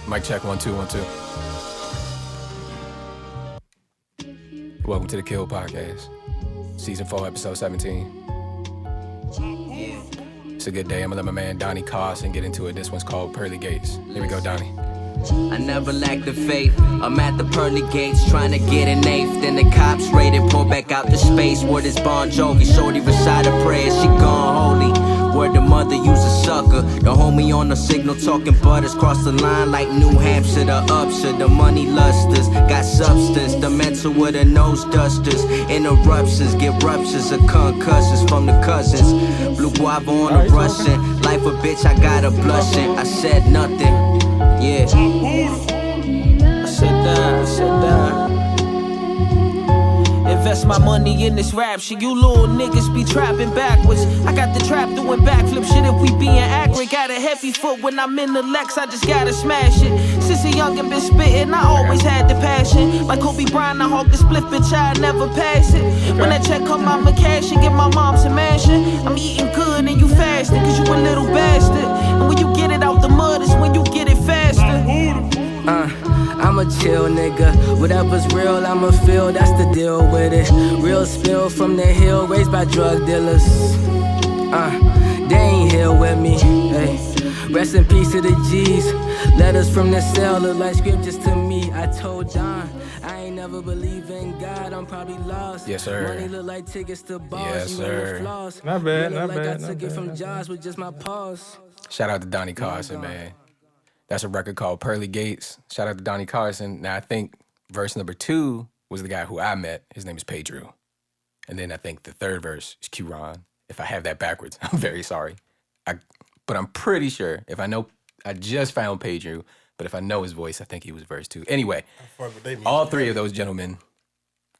Mic check, 1 2 1 2. Welcome to the Kill Podcast, Season 4, Episode 17. It's a good day. I'm gonna let my man Donnie Carson get into it. This one's called Pearly Gates. Here we go, Donnie. I never lacked the faith. I'm at the pearly gates trying to get an eighth. Then the cops raided, pull back out the space. Word is Bon Jovi, shorty recite a prayer, she gone holy. Word the mother use a sucker. The homie on the signal talking butters. Cross the line like New Hampshire to Upshire. The money lusters got substance. The mental with the nose dusters. Interruptions get ruptures of concussions from the cousins. Blue guava on the Russian. Life a bitch, I got her blushing. I said nothing. Yeah. I said that. Invest my money in this rap shit. You little niggas be trapping backwards. I got the trap doing backflip shit if we being accurate. Got a heavy foot when I'm in the Lex, I just gotta smash it. Since a youngin' been spittin', I always had the passion. Like Kobe Bryant, I hog the split, bitch, I never pass it. When that check come out, my cash and get my mom some mansion. I'm eating good and you fasting, cause you a little bastard. And when you get it out the mud, is when you get it faster. I'm a chill nigga. Whatever's real, I'ma feel, that's the deal with it. Real spill from the hill, raised by drug dealers. They ain't here with me. Hey. Rest in peace to the G's. Letters from the cell look like scriptures to me. I told Don, I ain't never believe in God, I'm probably lost. Yes, sir. Money look like tickets to bars. Yes, sir. Not bad, not like bad. I took it from Jaws with just my paws. Shout out to Donnie Carson, man. That's a record called Pearly Gates. Shout out to Donnie Carson. Now, I think verse number 2 was the guy who I met. His name is Pedro. And then I think the third verse is Q-Ron. If I have that backwards, I'm very sorry. But I'm pretty sure, if I know, I just found Pedro, but if I know his voice, I think he was verse 2. Anyway, all three of those gentlemen,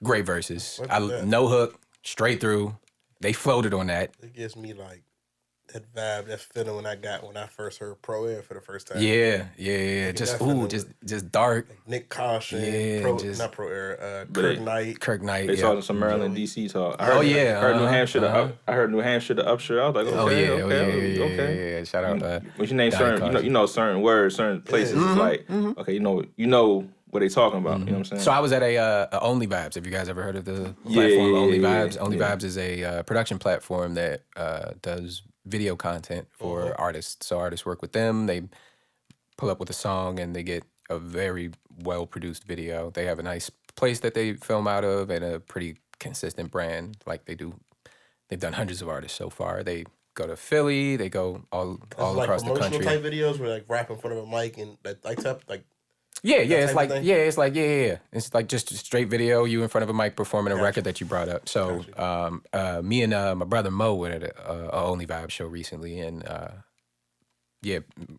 great verses. No hook, straight through. They floated on that. It gives me like that vibe, that feeling when I first heard Pro Air for the first time. Yeah. Just dark. Like Nick Carson, not Pro Air, Kirk Knight. They talking some Maryland, DC talk. I heard New Hampshire to Upshire. I was like, okay. Shout out. When you name certain, you know certain words, certain places. It's like, okay, you know what they talking about. You know what I'm saying? So I was at a Only Vibes. Have you guys ever heard of the platform Only Vibes? Only Vibes is a production platform that does video content for artists. So artists work with them. They pull up with a song and they get a very well-produced video. They have a nice place that they film out of and a pretty consistent brand like they do. They've done hundreds of artists so far. They go to Philly. They go all across the country. Type videos where like rap in front of a mic and like Yeah. It's like just a straight video, you in front of a mic performing a record that you brought up. So me and my brother Mo were at a Only Vibe show recently, and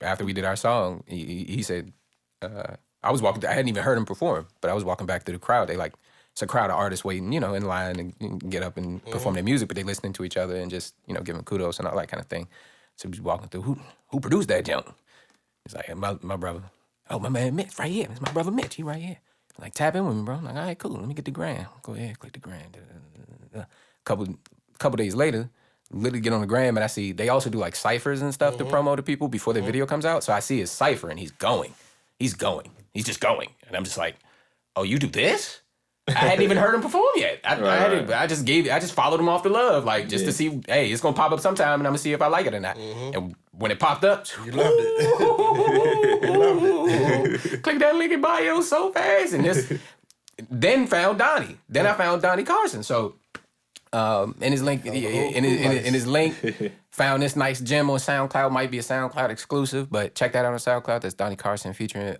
after we did our song, he said, I was walking, I hadn't even heard him perform, but I was walking back through the crowd. It's a crowd of artists waiting, in line and get up and perform their music, but they listening to each other and just, giving kudos and all that kind of thing. So we was walking through, who produced that junk? He's like, my brother. Oh, my man Mitch, right here. It's my brother Mitch. He right here. Like, tap in with me, bro. I'm like, all right, cool. Let me get the gram. Go ahead, click the gram. Couple days later, literally get on the gram, and I see they also do like ciphers and stuff to promo to people before the video comes out. So I see his cipher, and he's going. He's just going. And I'm just like, oh, you do this? I hadn't even heard him perform yet. I just followed him off the love, like just to see, hey, it's gonna pop up sometime, and I'm gonna see if I like it or not. And when it popped up, you loved it. Click that link in bio so fast, and then found Donnie. Then I found Donnie Carson. So in his link, in his link, found this nice gem on SoundCloud. Might be a SoundCloud exclusive, but check that out on SoundCloud. That's Donnie Carson featuring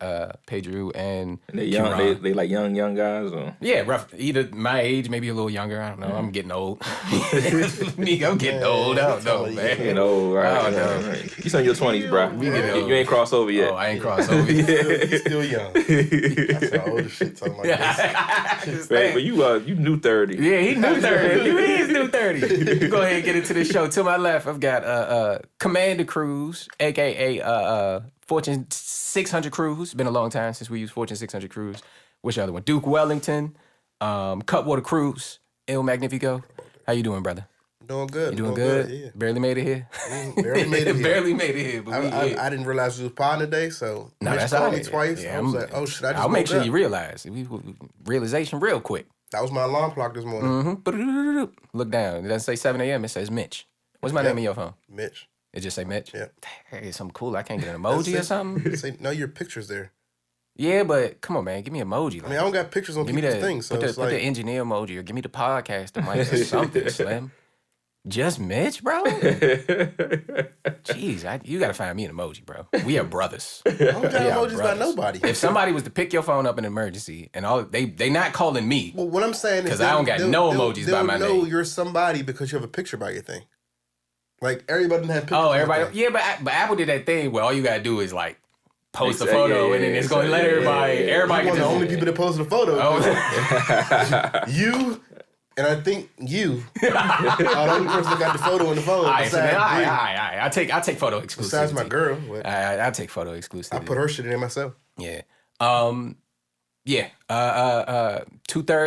Pedro and they young. They like young guys. Or? Yeah, rough. Either my age, maybe a little younger. I don't know. I'm getting old. I'm getting old. I don't know, man. Getting old, right? I don't know. You still in your 20s, bro. You ain't crossed over yet. Oh, I ain't crossed over yet. He's still young. That's the older shit talking like this. But you new 30. Yeah, he new 30. He is new 30. Go ahead and get into the show. To my left, I've got Commander Cruise, a.k.a. Fortune 600 Cruise. Been a long time since we used Fortune 600 Cruise. Which other one? Duke Wellington, Cutwater Cruise, Il Magnifico. How you doing, brother? Doing good. You doing good? Yeah. Barely made it here. Barely made it here. Barely made it here. But I didn't realize we was podding today, so Mitch called me twice. Yeah, I was like, oh, shit, I just I'll make sure up. you realize. Realization real quick. That was my alarm clock this morning. Mm-hmm. Look down. It doesn't say 7 a.m. It says Mitch. What's my name in your phone? Mitch. It just say Mitch? Yeah. Hey, something cool. I can't get an emoji or something? No, your picture's there. Yeah, but come on, man. Give me an emoji. I mean, I don't got pictures on people's things. So put the engineer emoji or give me the podcaster mic or something, Slim. Just Mitch, bro? Jeez, you got to find me an emoji, bro. We are brothers. I don't got emojis by nobody. If somebody was to pick your phone up in an emergency and they not calling me. Well, what I'm saying is because I don't got no emojis by my name. They'll know you're somebody because you have a picture by your thing. Like, everybody didn't have pictures. Oh, everybody. Yeah, but Apple did that thing where all you got to do is, like, post a photo and then it's going to let everybody. Everybody one of the only people that posted a photo. Oh. You and I think you are the only person that got the photo in the phone. I take photo exclusivity. Besides my girl. I take photo exclusivity. I put her shit in there myself. Yeah. 2/3 of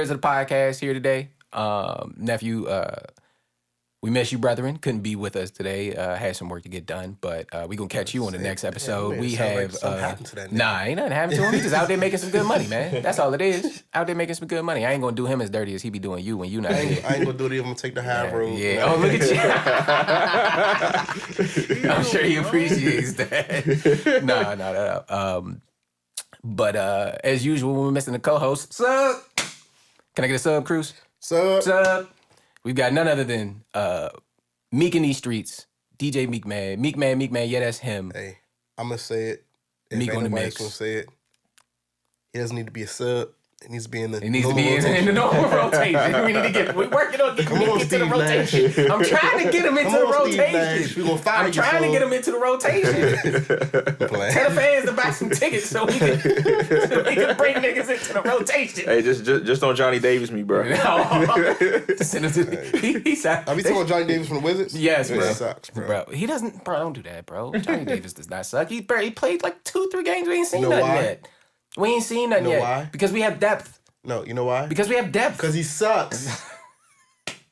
the podcast here today. Nephew, we miss you, brethren. Couldn't be with us today. Had some work to get done, but we gonna catch you on the next episode. We have happened to that ain't nothing happened to him. He's just out there making some good money, man. That's all it is. Out there making some good money. I ain't gonna do him as dirty as he be doing you when you not here. I ain't gonna do it. I'm gonna take the high road. Yeah. Oh, look at you. I'm sure he appreciates that. No. But as usual, when we're missing the co-host, sup? Can I get a sub, Cruz? Sup? We've got none other than Meek in these streets, DJ Meek Man. Meek Man, yeah, that's him. Hey, I'm going to say it. Meek on the mix. Going to say it. He doesn't need to be a sub. It needs to be in the in the normal rotation. We're working on getting him into the rotation. I'm trying to get him into the rotation. I'm trying to get him into the rotation. Tell the fans to buy some tickets so we can bring niggas into the rotation. Hey, just don't Johnny Davis me, bro. Send him to he's Are we talking about Johnny Davis from the Wizards? Yes, bro. He sucks, bro. He doesn't, bro, don't do that, bro. Johnny Davis does not suck. He played like 2-3 games. We ain't seen nothing yet. We ain't seen nothing yet. Why? Because we have depth. No, you know why? Because we have depth. Because he sucks.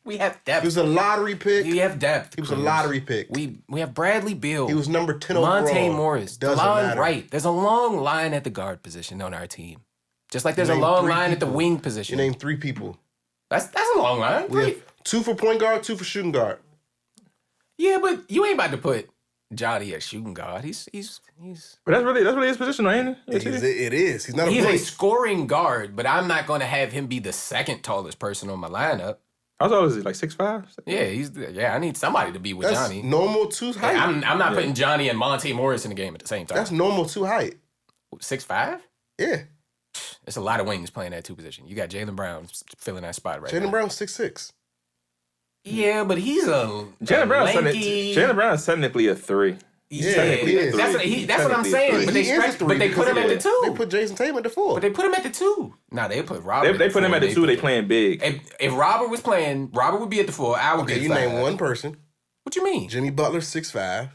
We have depth. He was a lottery pick. We have depth. He was a lottery pick. We have Bradley Beal. He was number 10 overall. Monte Morris. Doesn't matter. Right. There's a long line at the guard position on our team. Just like there's a long line at the wing position. You named 3 people. That's a long line. We have 2 for point guard, 2 for shooting guard. Yeah, but you ain't about to put Johnny at shooting guard. He's. But that's really his position, ain't it? It is. He's not. He's a scoring guard, but I'm not going to have him be the second tallest person on my lineup. How tall is he? Like 6'5"? Yeah, I need somebody to be with That's Johnny. Normal 2 height. I'm not putting Johnny and Monte Morris in the game at the same time. That's normal 2 height. 6'5"? Yeah. It's a lot of wings playing that 2 position. You got Jaylen Brown filling that spot right now. Jaylen Brown's 6'6". Yeah, but he's a Jaylen Brown is technically a 3. Yeah, he is. That's what I'm saying. But they put him at the 2. They put Jason Tatum at the 4. But they put him at the 2. Nah, they put Robert. They put him at the 2. They playing big. If Robert was playing, Robert would be at the 4. I would be at the 5. You name one person. What you mean? Jimmy Butler 6'5".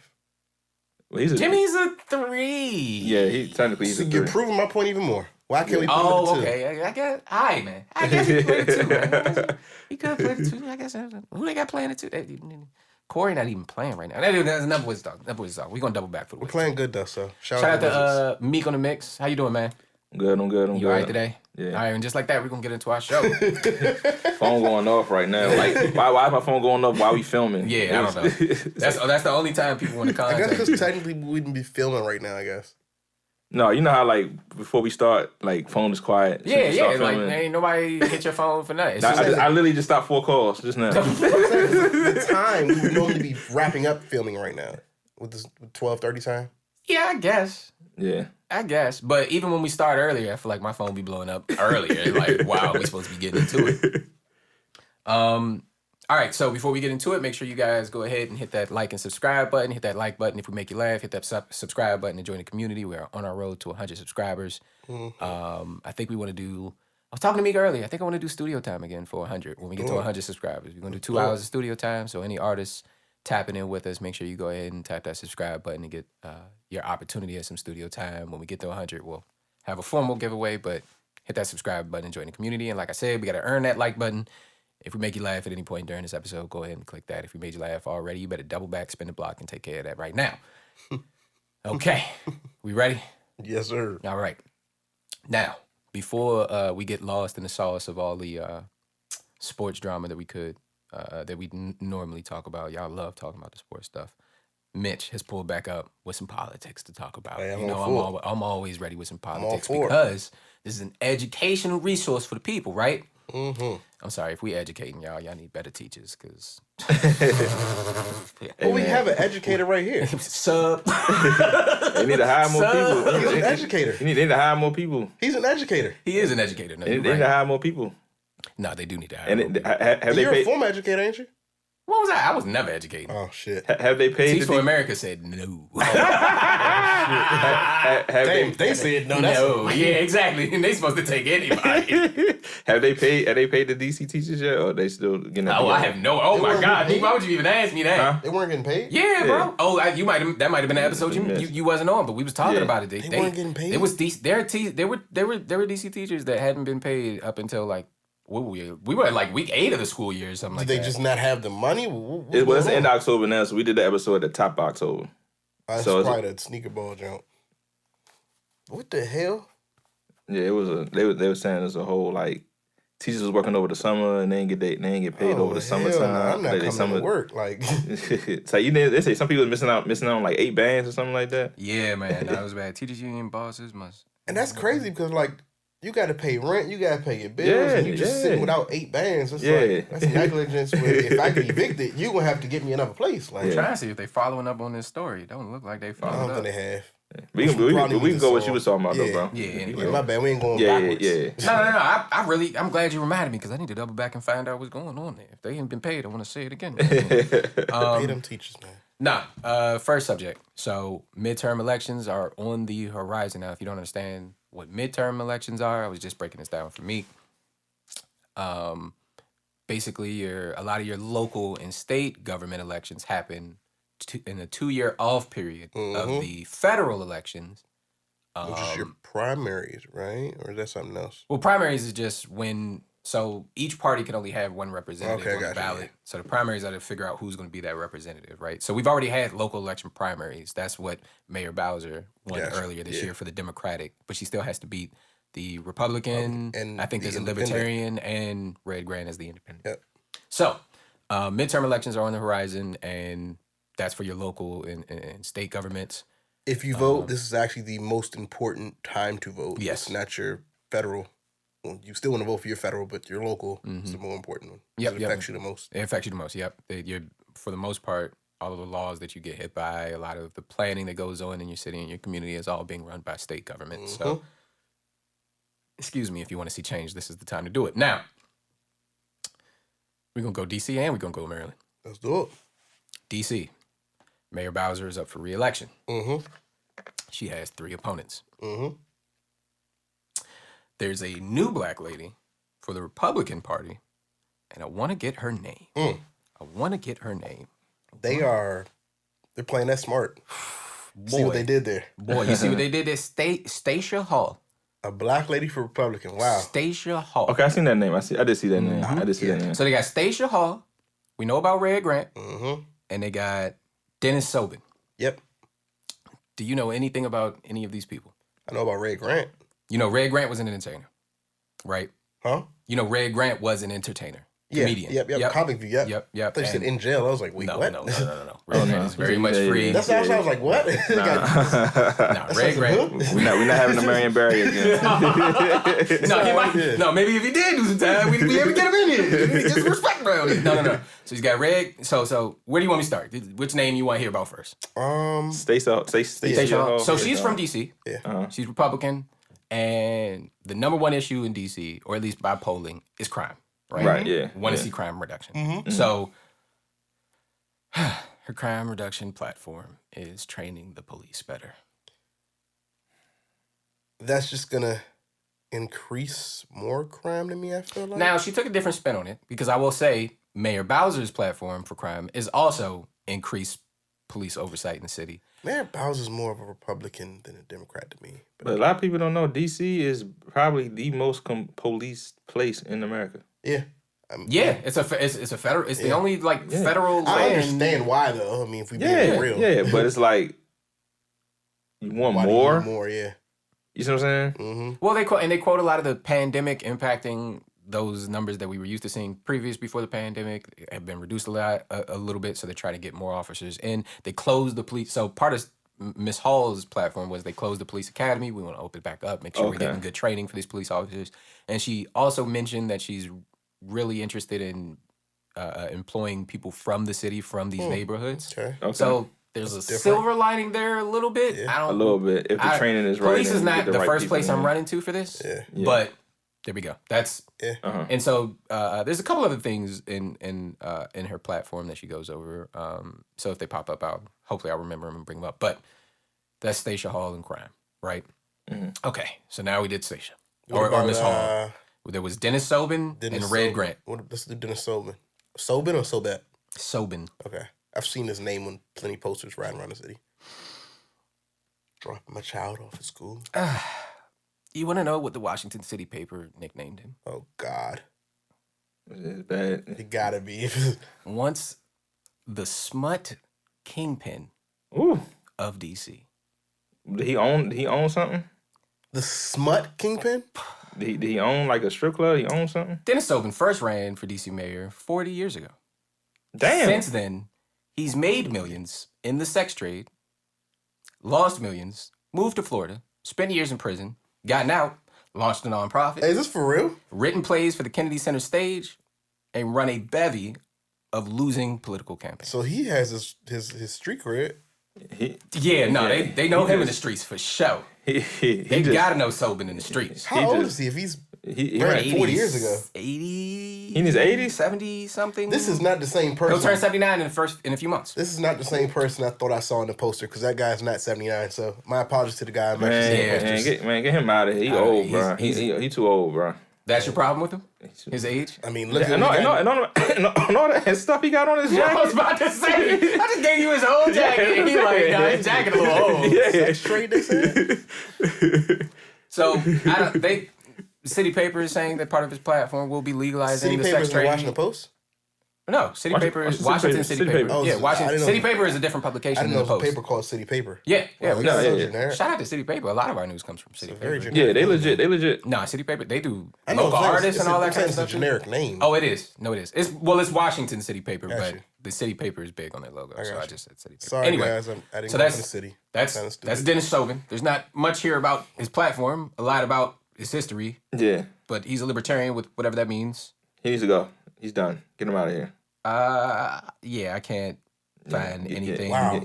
Well, Jimmy's a 3. Yeah, he's a 3. You're proving my point even more. Why can't we put him at the 2? Okay. I guess. All right, man. I guess he could play the 2, man. He could play the 2. I guess. Who they got playing the 2? Corey not even playing right now. That's enough with his talk. We're going to double back for the We're playing good, though, so shout out to MiqueOnTheMix. How you doing, man? I'm good. You all right today? Yeah. All right, and just like that, we're going to get into our show. Phone going off right now. Like, why is my phone going off while we filming? Yeah, I don't know. That's the only time people want to contact I guess because technically we wouldn't be filming right now, I guess. No, you know how, like, before we start, like, phone is quiet. Yeah, like, ain't nobody hit your phone for nothing. I literally just stopped 4 calls just now. The time, we would normally be wrapping up filming right now. With this 12:30 time? Yeah, I guess. Yeah. I guess. But even when we start earlier, I feel like my phone be blowing up earlier. Like, wow, we supposed to be getting into it. All right, so before we get into it, make sure you guys go ahead and hit that like and subscribe button. Hit that like button if we make you laugh. Hit that subscribe button and join the community. We're on our road to 100 subscribers. Mm-hmm. I think we want to do... I was talking to Meek earlier. I think I want to do studio time again for 100 when we get to 100 subscribers. We're going to do 2 hours of studio time. So any artists tapping in with us, make sure you go ahead and tap that subscribe button and get your opportunity at some studio time. When we get to 100, we'll have a formal giveaway, but hit that subscribe button and join the community. And like I said, we got to earn that like button. If we make you laugh at any point during this episode, go ahead and click that. If we made you laugh already, you better double back, spin the block, and take care of that right now. Okay. We ready? Yes, sir. All right. Now, before we get lost in the sauce of all the sports drama that we normally talk about, y'all love talking about the sports stuff. Mitch has pulled back up with some politics to talk about. Hey, I'm always ready with some politics because this is an educational resource for the people, right? Mm-hmm. I'm sorry, if we educating y'all need better teachers because. Well, we have an educator right here. Sub. They need to hire more people. He's an educator. They need to hire more people. He's an educator. He is an educator. No, they need to hire more people. No, they do need to hire. And you're a former educator, ain't you? What was I? I was never educated. Oh shit! Have they paid? Teach for America said no. They said no. No, yeah, exactly. And they supposed to take anybody. Have they paid the DC teachers yet, or they still getting? Oh, I have no. Oh my God! Why would you even ask me that? Huh? They weren't getting paid. Yeah, bro. Oh, that might have been an episode you wasn't on, but we was talking about it. They weren't getting paid. They were DC teachers that hadn't been paid up until like. We were at like week 8 of the school year or something like that. Did they just not have the money? It's the end of October now, so we did the episode at the top of October. That's probably that sneaker ball jump. What the hell? Yeah, it was they were saying there's a whole like teachers was working over the summer and they ain't get paid over the summertime. No, I'm not coming to work. Like it's like they say some people are missing out on like 8 bands or something like that. Yeah, man, that was bad. Teachers union bosses must. And that's crazy because like. You got to pay rent. You got to pay your bills. And you just sitting without 8 bands. It's like, that's negligence. If I get evicted, you going to have to get me another place. Like, I'm trying to see if they following up on this story. It don't look like they following up. I don't think they have. We can go what you was talking about, though, bro. Yeah, anyway. My bad. We ain't going backwards. No. I'm glad you reminded me because I need to double back and find out what's going on there. If they ain't been paid, I want to say it again. Pay them teachers, man. First subject. So midterm elections are on the horizon. Now, if you don't understand what midterm elections are, I was just breaking this down for me. Basically, a lot of your local and state government elections happen in a 2-year off period of the federal elections. Which is your primaries, right? Or is that something else? Well, primaries is just so each party can only have one representative on the ballot. So the primaries are to figure out who's going to be that representative, right? So we've already had local election primaries. That's what Mayor Bowser won earlier this year for the Democratic, but she still has to beat the Republican, and I think there's a Libertarian, and Red Grant as the Independent. Yep. So midterm elections are on the horizon, and that's for your local and state governments. If you vote, this is actually the most important time to vote. Yes. It's not your federal. Well, you still want to vote for your federal, but your local is the more important one. It affects you the most. It affects you the most, yep. You're, for the most part, all of the laws that you get hit by, a lot of the planning that goes on in your city and your community is all being run by state government. So, excuse me, if you want to see change, this is the time to do it. Now, we're going to go D.C. and we're going to go Maryland. Let's do it. D.C. Mayor Bowser is up for re-election. She has 3 opponents. There's a new black lady for the Republican Party, and I want to get her name. They're playing that smart. Boy, see what they did there. Boy, you see what they did there? Stacia Hall. A black lady for Republican. Wow. Stacia Hall. Okay, I seen that name. I did see that name. I did see that name. So they got Stacia Hall. We know about Red Grant. And they got Dennis Sobin. Yep. Do you know anything about any of these people? I know about Red Grant. You know, Red Grant was an entertainer, right? Huh? You know, Red Grant was an entertainer. Comedian. Yep. Comic View, Yep. I thought you said in jail. I was like, wait, what? No. Red Grant is very much free. That's what I was like, what? Red Grant. We're not having a Marion Barry again. No, maybe if he did do some time, we'd be able to get him in here. Just respect around it. No. So he's got Red. So where do you want me to start? Which name you want to hear about first? Stacia Hall. So she's from D.C. Yeah. She's Republican. And the number one issue in D.C., or at least by polling, is crime. Right, yeah. Want to see crime reduction. So her crime reduction platform is training the police better. That's just going to increase more crime to me, I feel like. Now, she took a different spin on it because I will say Mayor Bowser's platform for crime is also increased police oversight in the city. Mayor Bowser's more of a Republican than a Democrat to me. But a lot of people don't know D.C. is probably the most police place in America. Yeah, It's a federal. It's the only federal. I land. understand why though. I mean, if we being real, but it's like you want why more. Do you want more, yeah. You see what I'm saying? Mm-hmm. Well, they quote a lot of the pandemic impacting those numbers that we were used to seeing before the pandemic have been reduced a little bit. So they're trying to get more officers in. They closed the police. So part of Ms. Hall's platform was they closed the police academy. We want to open it back up, make sure we're getting good training for these police officers. And she also mentioned that she's really interested in employing people from the city, from these neighborhoods. Okay. So there's a silver lining there a little bit. Yeah. A little bit. If the training is right. Police is not the first place I'm running to for this. Yeah. But there we go. That's and so there's a couple other things in her platform that she goes over. So if they pop up, hopefully I'll remember them and bring them up. But that's Stacia Hall and crime, right? Mm-hmm. Okay, so now we did Stacia or Miss Hall. There was Dennis Sobin and Red Grant. Let's do Dennis Sobin. Sobin or Sobat? Sobin. Okay, I've seen his name on plenty of posters riding around the city. Dropping my child off at school. You want to know what the Washington City paper nicknamed him? Oh, God. It's bad. It gotta be. Once the smut kingpin of D.C. Did he own something? The smut kingpin? Did he own like a strip club? He owned something? Dennis Sobin first ran for D.C. mayor 40 years ago. Damn. Since then, he's made millions in the sex trade, lost millions, moved to Florida, spent years in prison, gotten out, launched a nonprofit. Hey, is this for real? Written plays for the Kennedy Center stage, and run a bevy of losing political campaigns. So he has his street cred. They know him in the streets for sure. They gotta know Sobin in the streets. How old is he? If he ran 40 years ago. 80. In his 80s? 70 something. This is not the same person. He'll turn 79 in a few months. This is not the same person I thought I saw in the poster because that guy's not 79. So my apologies to the guy. Get him out of here. He old, bro. He too old, bro. That's your problem with him? His age? I mean, look at and all that stuff he got on his jacket. I was about to say, I just gave you his old jacket. And he's like, nah, his jacket a little old. Sex trade, they said. So, City Paper is saying that part of his platform will be legalizing the sex trade. City Paper is Washington Post? No, City Paper is Washington City Paper. Oh, yeah, Washington City Paper is a different publication than the Post. I didn't know it was a paper called City Paper. Yeah. Shout out to City Paper. A lot of our news comes from City Paper. Yeah, they legit. Nah, City Paper, they do local artists and all that kind of stuff. It's a generic name. Oh, it is. No, it is. It's Washington City Paper, but the City Paper is big on their logo, so I just said City Paper. Sorry, guys, I didn't go to the city. That's Dennis Sobin. There's not much here about his platform, a lot about his history. Yeah. But he's a libertarian with whatever that means. He needs to go. He's done. Get him out of here. I can't find anything. Wow.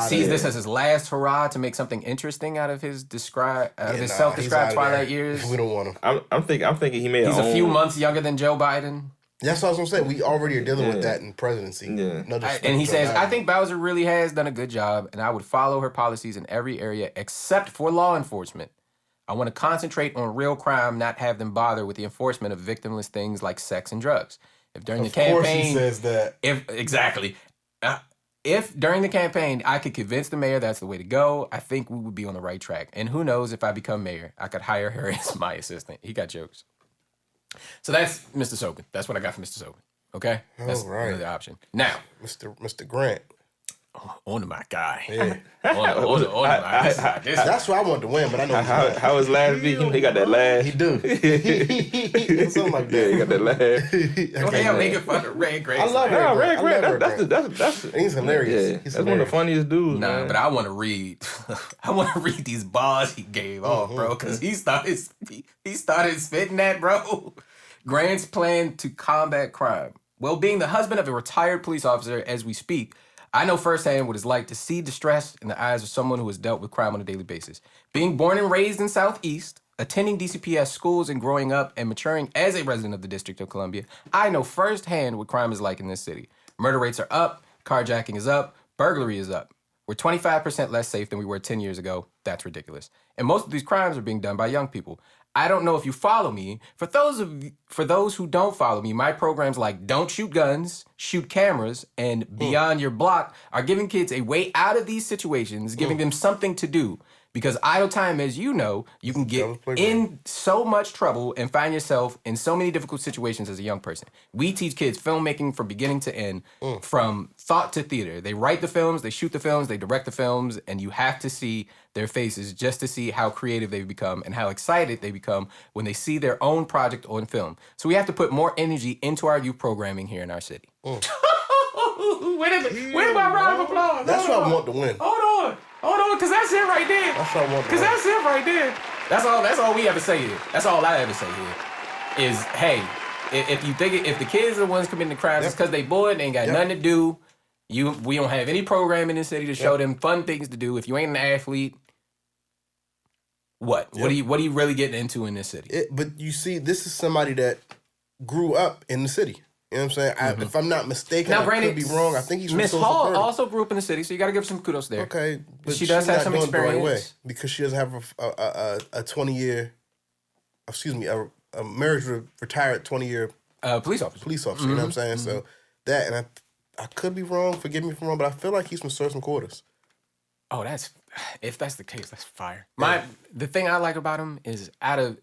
Sees this as his last hurrah to make something interesting out of his self-described twilight years. We don't want him. I'm thinking he made. He's a few months younger than Joe Biden. That's what I was gonna say. We already are dealing with that in presidency. Yeah. And he says, I think Bowser really has done a good job, and I would follow her policies in every area except for law enforcement. I want to concentrate on real crime, not have them bother with the enforcement of victimless things like sex and drugs. If during the campaign, of course he says that. If during the campaign I could convince the mayor that's the way to go, I think we would be on the right track. And who knows, if I become mayor, I could hire her as my assistant. He got jokes. So that's Mr. Sobin. That's what I got from Mr. Sobin. Okay, that's another option. Now, Mr. Grant. On to my guy. Yeah. on to my guy. That's why I want to win, but I know how was last week? He got that laugh. He do. Something like that. Yeah, he got that laugh. Okay, I'm making fun of Red Grant. I love Red Grant. That's he's hilarious. Yeah, that's one of the funniest dudes. Nah, man. but I want to read. I want to read these bars he gave off, bro, because he started spitting that, bro. Grant's plan to combat crime. Well, being the husband of a retired police officer as we speak, I know firsthand what it's like to see distress in the eyes of someone who has dealt with crime on a daily basis. Being born and raised in Southeast, attending DCPS schools and growing up and maturing as a resident of the District of Columbia, I know firsthand what crime is like in this city. Murder rates are up, carjacking is up, burglary is up. We're 25% less safe than we were 10 years ago. That's ridiculous. And most of these crimes are being done by young people. I don't know if you follow me. For those who don't follow me, my programs like Don't Shoot Guns, Shoot Cameras, and Beyond Your Block are giving kids a way out of these situations, giving them something to do. Because idle time, as you know, you can get in so much trouble and find yourself in so many difficult situations as a young person. We teach kids filmmaking from beginning to end, from thought to theater. They write the films, they shoot the films, they direct the films, and you have to see their faces just to see how creative they've become and how excited they become when they see their own project on film. So we have to put more energy into our youth programming here in our city. Where my round of applause? That's what I want to win. Hold on, because that's it right there. That's what I want to win. Because that's it right there. That's all we ever say here. That's all I ever say here is, hey, if the kids are the ones committing the crimes, it's because they bored, they ain't got nothing to do. We don't have any program in this city to show them fun things to do. If you ain't an athlete, what? What are you really getting into in this city? But you see, this is somebody that grew up in the city. You know what I'm saying? If I'm not mistaken, now, I could be wrong. I think he's from Miss Hall also grew up in the city, so you got to give some kudos there. Okay, but she does have some experience. The right way because she doesn't have a 20-year, a marriage retired 20-year police officer. You know what I'm saying? So that, and I could be wrong. Forgive me if I'm wrong, but I feel like he's from Certain Quarters. Oh, if that's the case, that's fire. The thing I like about him is out of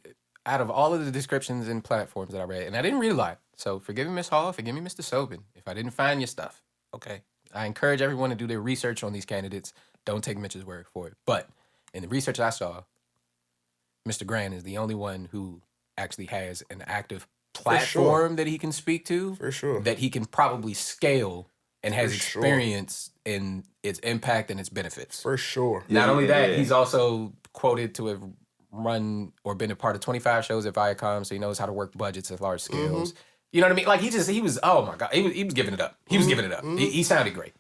all of the descriptions and platforms that I read, and I didn't read a lot. So forgive me, Miss Hall, forgive me, Mr. Sobin, if I didn't find your stuff. Okay. I encourage everyone to do their research on these candidates. Don't take Mitch's word for it. But in the research I saw, Mr. Grant is the only one who actually has an active platform that he can speak to. For sure. That he can probably scale and has experience in its impact and its benefits. For sure. Not only that, he's also quoted to have run or been a part of 25 shows at Viacom, so he knows how to work budgets at large scales. You know what I mean? Like he was, oh my God, he was giving it up. He was giving it up. He sounded great.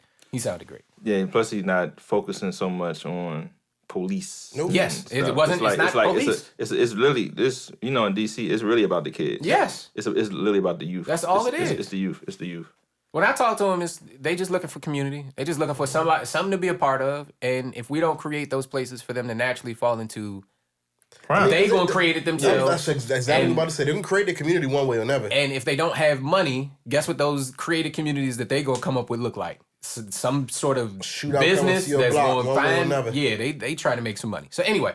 Yeah, and plus he's not focusing so much on police. Nope. Yes, it wasn't. It's not police. It's really this. You know, in DC, it's really about the kids. Yes, it's really about the youth. That's all it is. It's the youth. It's the youth. When I talk to them, they just looking for community. They just looking for something to be a part of. And if we don't create those places for them to naturally fall into, they gonna create it themselves. That's exactly what I'm about to say. They can create their community one way or another. And if they don't have money, guess what those creative communities that they gonna come up with look like? Some sort of shootout business that's going to find. Yeah, they try to make some money. So anyway,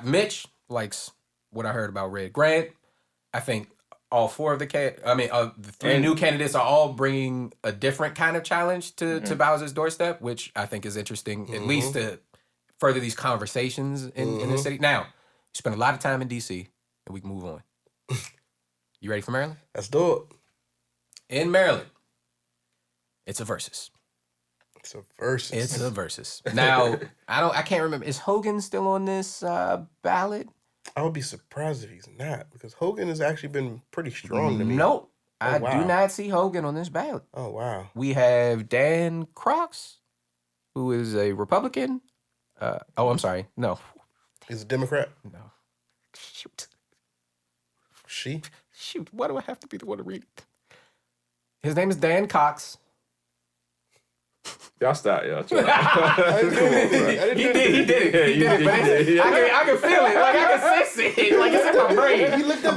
Mitch likes what I heard about Red Grant. I think all four of the three new candidates are all bringing a different kind of challenge to Bowser's doorstep, which I think is interesting, at least to further these conversations in the city. Now, you spend a lot of time in D.C., and we can move on. You ready for Maryland? Let's do it. In Maryland, it's a versus. It's a versus. Now, I can't remember. Is Hogan still on this ballot? I would be surprised if he's not, because Hogan has actually been pretty strong to me. Nope. I do not see Hogan on this ballot. Oh, wow. We have Dan Crocs, who is a Republican. I'm sorry. No. He's a Democrat? No. Shoot. She? Shoot. Why do I have to be the one to read it? His name is Dan Cox. Y'all stop, y'all. He did it. I can feel it. Like, I can sense it. Like, it's in my brain. He looked up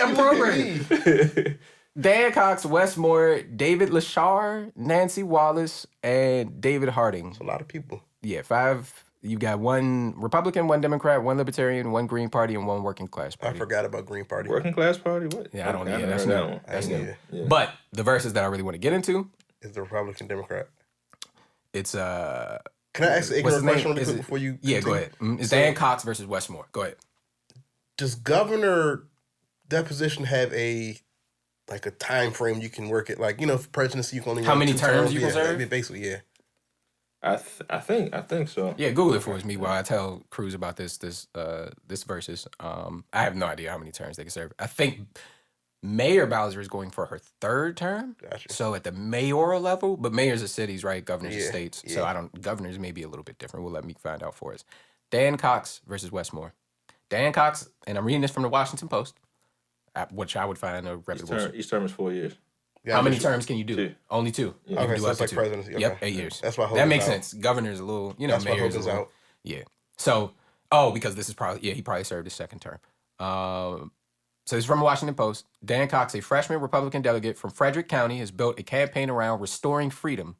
I'm programmed. Dan Cox, Westmore, David Lashar, Nancy Wallace, and David Harding. That's a lot of people. Yeah, 5. You got 1 Republican, 1 Democrat, 1 Libertarian, 1 Green Party, and 1 Working Class Party. I forgot about Green Party. Working Class Party? What? Yeah, I don't know. That's new. That's new. Yeah. But the verses that I really want to get into is the Republican Democrat. It's Can I ask an ignorant question really quick before you? Yeah, go ahead. It's Dan Cox versus Westmore. Go ahead. Does Governor deposition have a time frame you can work it? Like, you know, for presidency you can only how many terms you can serve? Basically, yeah. I think so. Yeah, Google it for us, me, while I tell Cruz about this versus. I have no idea how many terms they can serve. I think Mayor Bowser is going for her 3rd term. Gotcha. So at the mayoral level, but mayors are cities, right? Governors are states. Yeah. So governors may be a little bit different. We'll let Meek find out for us. Dan Cox versus Westmore. Dan Cox, and I'm reading this from the Washington Post, which I would find a reputable. Each term is 4 years. Yeah, how many terms can you do? 2. Only 2. Yeah. Okay, so it's like presidency. Okay. Yep, 8 years. That's why Hogan's that makes out. sense. Governor's a little, That's why mayor's Hogan's a little, out. Yeah. So, because this is probably, he probably served his 2nd term. So it's from the Washington Post. Dan Cox, a freshman Republican delegate from Frederick County, has built a campaign around restoring freedom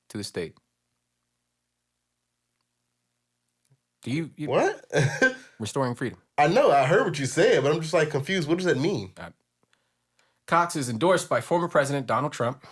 to the state. Do you what? Restoring freedom. I know. I heard what you said, but I'm just like confused. What does that mean? Cox is endorsed by former President Donald Trump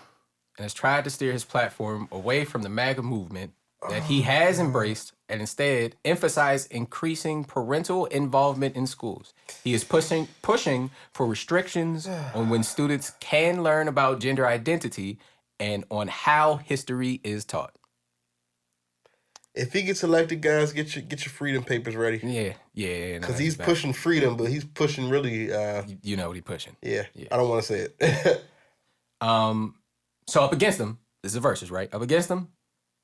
and has tried to steer his platform away from the MAGA movement that he has embraced and instead emphasize increasing parental involvement in schools. He is pushing for restrictions on when students can learn about gender identity and on how history is taught. If he gets elected, guys, get your freedom papers ready. Yeah. Because he's pushing freedom, but he's pushing really... you know what he's pushing. Yeah, I don't want to say it. So up against him, this is a versus, right? Up against him,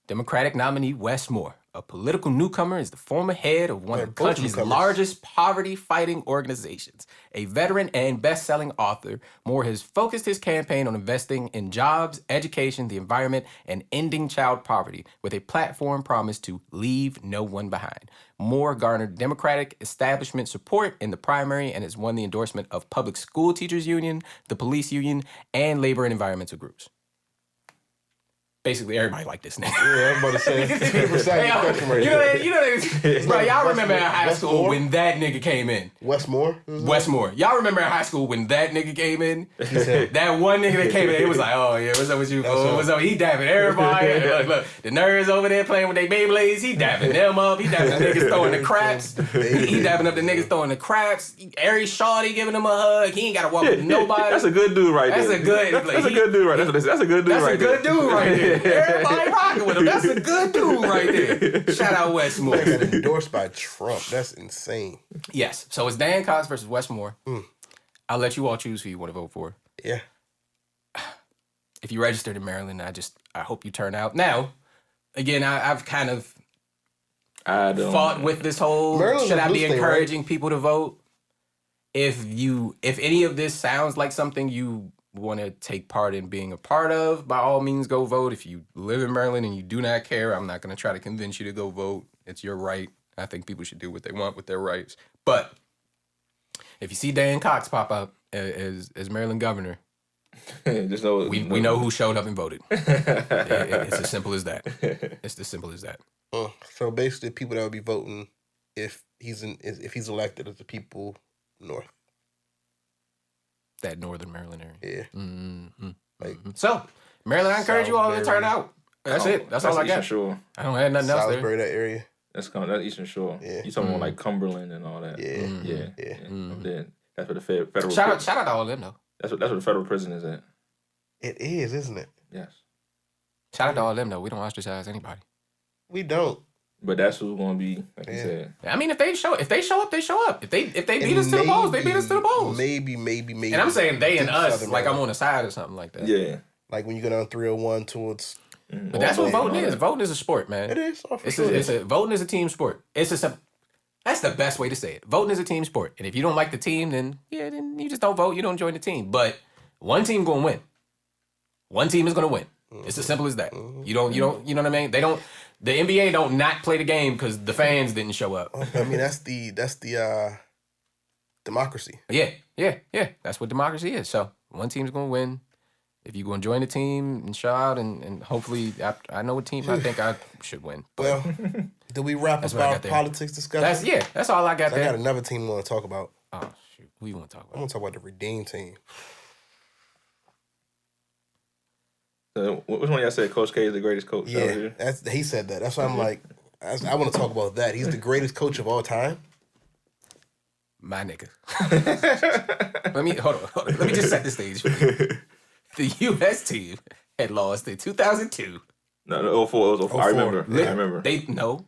Democratic nominee Wes Moore, a political newcomer, is the former head of one of the country's largest poverty-fighting organizations. A veteran and best-selling author, Moore has focused his campaign on investing in jobs, education, the environment, and ending child poverty, with a platform promise to leave no one behind. Moore garnered Democratic establishment support in the primary and has won the endorsement of Public School Teachers Union, the Police Union, and labor and environmental groups. Basically, everybody like this nigga. Yeah, I'm about to say. Bro, y'all remember in high school when that nigga came in? Wes Moore? Y'all remember in high school when that nigga came in? That one nigga that came in, it was like, oh yeah, what's up with you? What's up? He dapping everybody. Look, the nerds over there playing with their Beyblades. He dapping them up. He dapping the niggas throwing the craps. He dapping up the niggas throwing the craps. Every shawty giving him a hug. He ain't got to walk with nobody. That's a good dude right there. That's a good dude right there. That's a good dude right there. That's a good dude right there. Everybody rocking with him. That's a good dude right there. Shout out Wes Moore. Got endorsed by Trump. That's insane. Yes. So it's Dan Cox versus Wes Moore. I'll let you all choose who you want to vote for. Yeah. If you registered in Maryland, I hope you turn out. Now, again, I've kind of fought with this whole Maryland's should I be encouraging right? people to vote? If any of this sounds like something you want to take part in being a part of, by all means go vote. If you live in Maryland and you do not care, I'm not going to try to convince you to go vote. It's your right. I think people should do what they want with their rights. But if you see Dan Cox pop up as Maryland governor, just know we know who showed up and voted. It's as simple as that. It's as simple as that. So basically, people that would be voting if he's elected as the people north. That northern Maryland area. Yeah. Mm-hmm. So, Maryland, I encourage you all to turn out. That's it. That's all I got. Shore. I don't have nothing else there. Salisbury, that area. That's Eastern Shore. Yeah. You talking about like Cumberland and all that. Yeah. Then that's where the federal. Shout out to all of them though. That's where the federal prison is at. It is, isn't it? Yes. Shout out to all of them though. We don't ostracize anybody. We don't. But that's who's gonna be, like you said. I mean, if they show up, they show up. If they beat us to the polls, they beat us to the polls. Maybe. And I'm saying they and us, like I'm on the side or something like that. Yeah. Like when you go down 301 towards. But that's what voting is. Voting is a sport, man. It is. Voting is a team sport. That's the best way to say it. Voting is a team sport. And if you don't like the team, then you just don't vote. You don't join the team. But one team gonna win. One team is gonna win. It's as simple as that. You know what I mean? The NBA don't not play the game because the fans didn't show up. I mean, that's the democracy. Yeah. That's what democracy is. So one team's gonna win. If you're gonna join the team and show out, and hopefully, I know what team I think I should win. Well, did we wrap up our politics discussion? That's all I got there. I got another team I want to talk about. Oh shoot, who you want to talk about? I want to talk about the Redeem team. So, which one of y'all said Coach K is the greatest coach? Yeah, he said that. That's why I'm like, I want to talk about that. He's the greatest coach of all time. My nigga. Hold on. Let me just set the stage for you. The U.S. team had lost in 2002. No, 04. It was 04. I remember.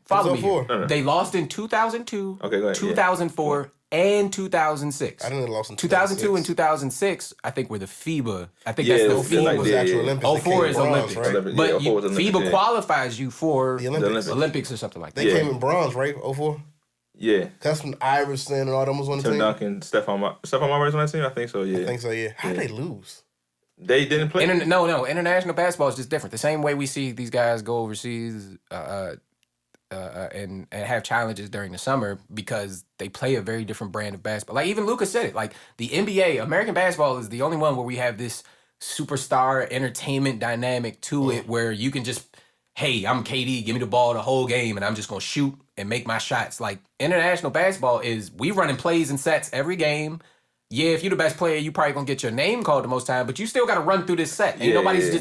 Follow me. No. They lost in 2002, okay, go ahead. 2004, and 2006. I didn't lost in 2002 and 2006, I think, were the FIBA. I think that's the FIBA. Like the actual Olympics. 04 is Olympics. Right? But FIBA qualifies you for the Olympics or something like that. They came in bronze, right? 04? Yeah. That's when Iverson and all them was on the team. Tim Duncan, Stephon Marbury's on that team? I think so, yeah. How'd they lose? They didn't play. No. International basketball is just different. The same way we see these guys go overseas and have challenges during the summer because they play a very different brand of basketball. Like even Lucas said it. Like the NBA, American basketball is the only one where we have this superstar entertainment dynamic to it, where you can just hey, I'm KD, give me the ball the whole game, and I'm just gonna shoot and make my shots. Like international basketball is we running plays and sets every game. Yeah, if you're the best player, you probably gonna get your name called the most time, but you still got to run through this set. Ain't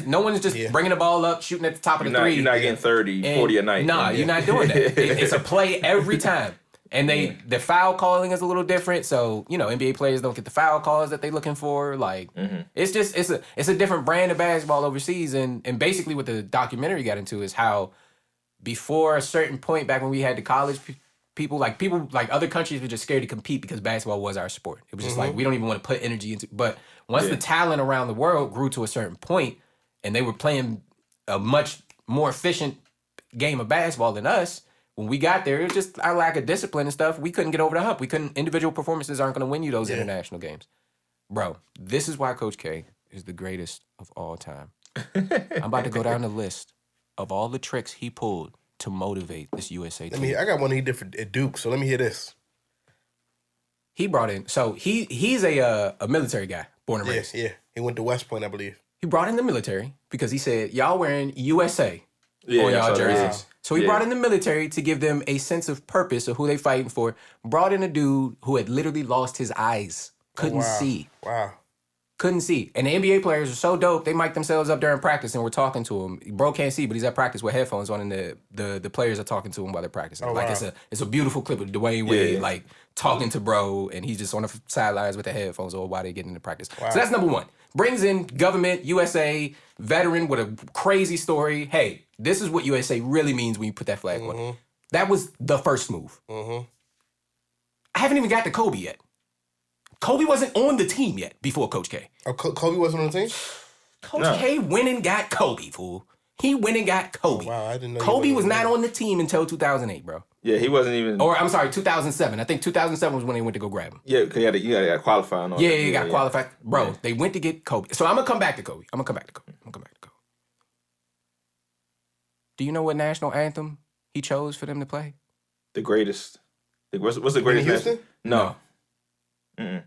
no one's just bringing the ball up, shooting at the top of the three. You're not getting 30, 40 a night. Nah, you're not doing that. It's a play every time. And the foul calling is a little different, so NBA players don't get the foul calls that they're looking for. Like it's a different brand of basketball overseas, and basically what the documentary got into is how before a certain point, back when we had the college people like other countries were just scared to compete because basketball was our sport. It was just like we don't even want to put energy into. But once the talent around the world grew to a certain point, and they were playing a much more efficient game of basketball than us. When we got there, it was just our lack of discipline and stuff. We couldn't get over the hump. Individual performances aren't going to win you those international games. Bro, this is why Coach K is the greatest of all time. I'm about to go down the list of all the tricks he pulled to motivate this USA team. I got one he did at Duke, so let me hear this. He brought in, so he's a military guy, born and raised. Yeah. He went to West Point, I believe. He brought in the military because he said, y'all wearing USA on y'all jerseys. So he brought in the military to give them a sense of purpose of who they fighting for. Brought in a dude who had literally lost his eyes. Couldn't see. Wow. Couldn't see. And the NBA players are so dope, they mic themselves up during practice and we're talking to him. Bro can't see, but he's at practice with headphones on and the players are talking to him while they're practicing. It's a beautiful clip of Dwayne Wade like talking to bro and he's just on the sidelines with the headphones on while they get into practice. Wow. So that's number one. Brings in government, USA, veteran with a crazy story. Hey, this is what USA really means when you put that flag on it. That was the first move. I haven't even got to Kobe yet. Kobe wasn't on the team yet before Coach K. Oh, Kobe wasn't on the team? Coach K went and got Kobe, fool. He went and got Kobe. Oh, wow, I didn't know. Kobe was not on the team until 2008, bro. Yeah, he wasn't even. Or, I'm sorry, 2007. I think 2007 was when they went to go grab him. Yeah, because you got to qualify and all that. Yeah, he got qualified. Bro, they went to get Kobe. So I'm going to come back to Kobe. Do you know what national anthem he chose for them to play? The greatest. What's the greatest? Houston? No. Mm-mm.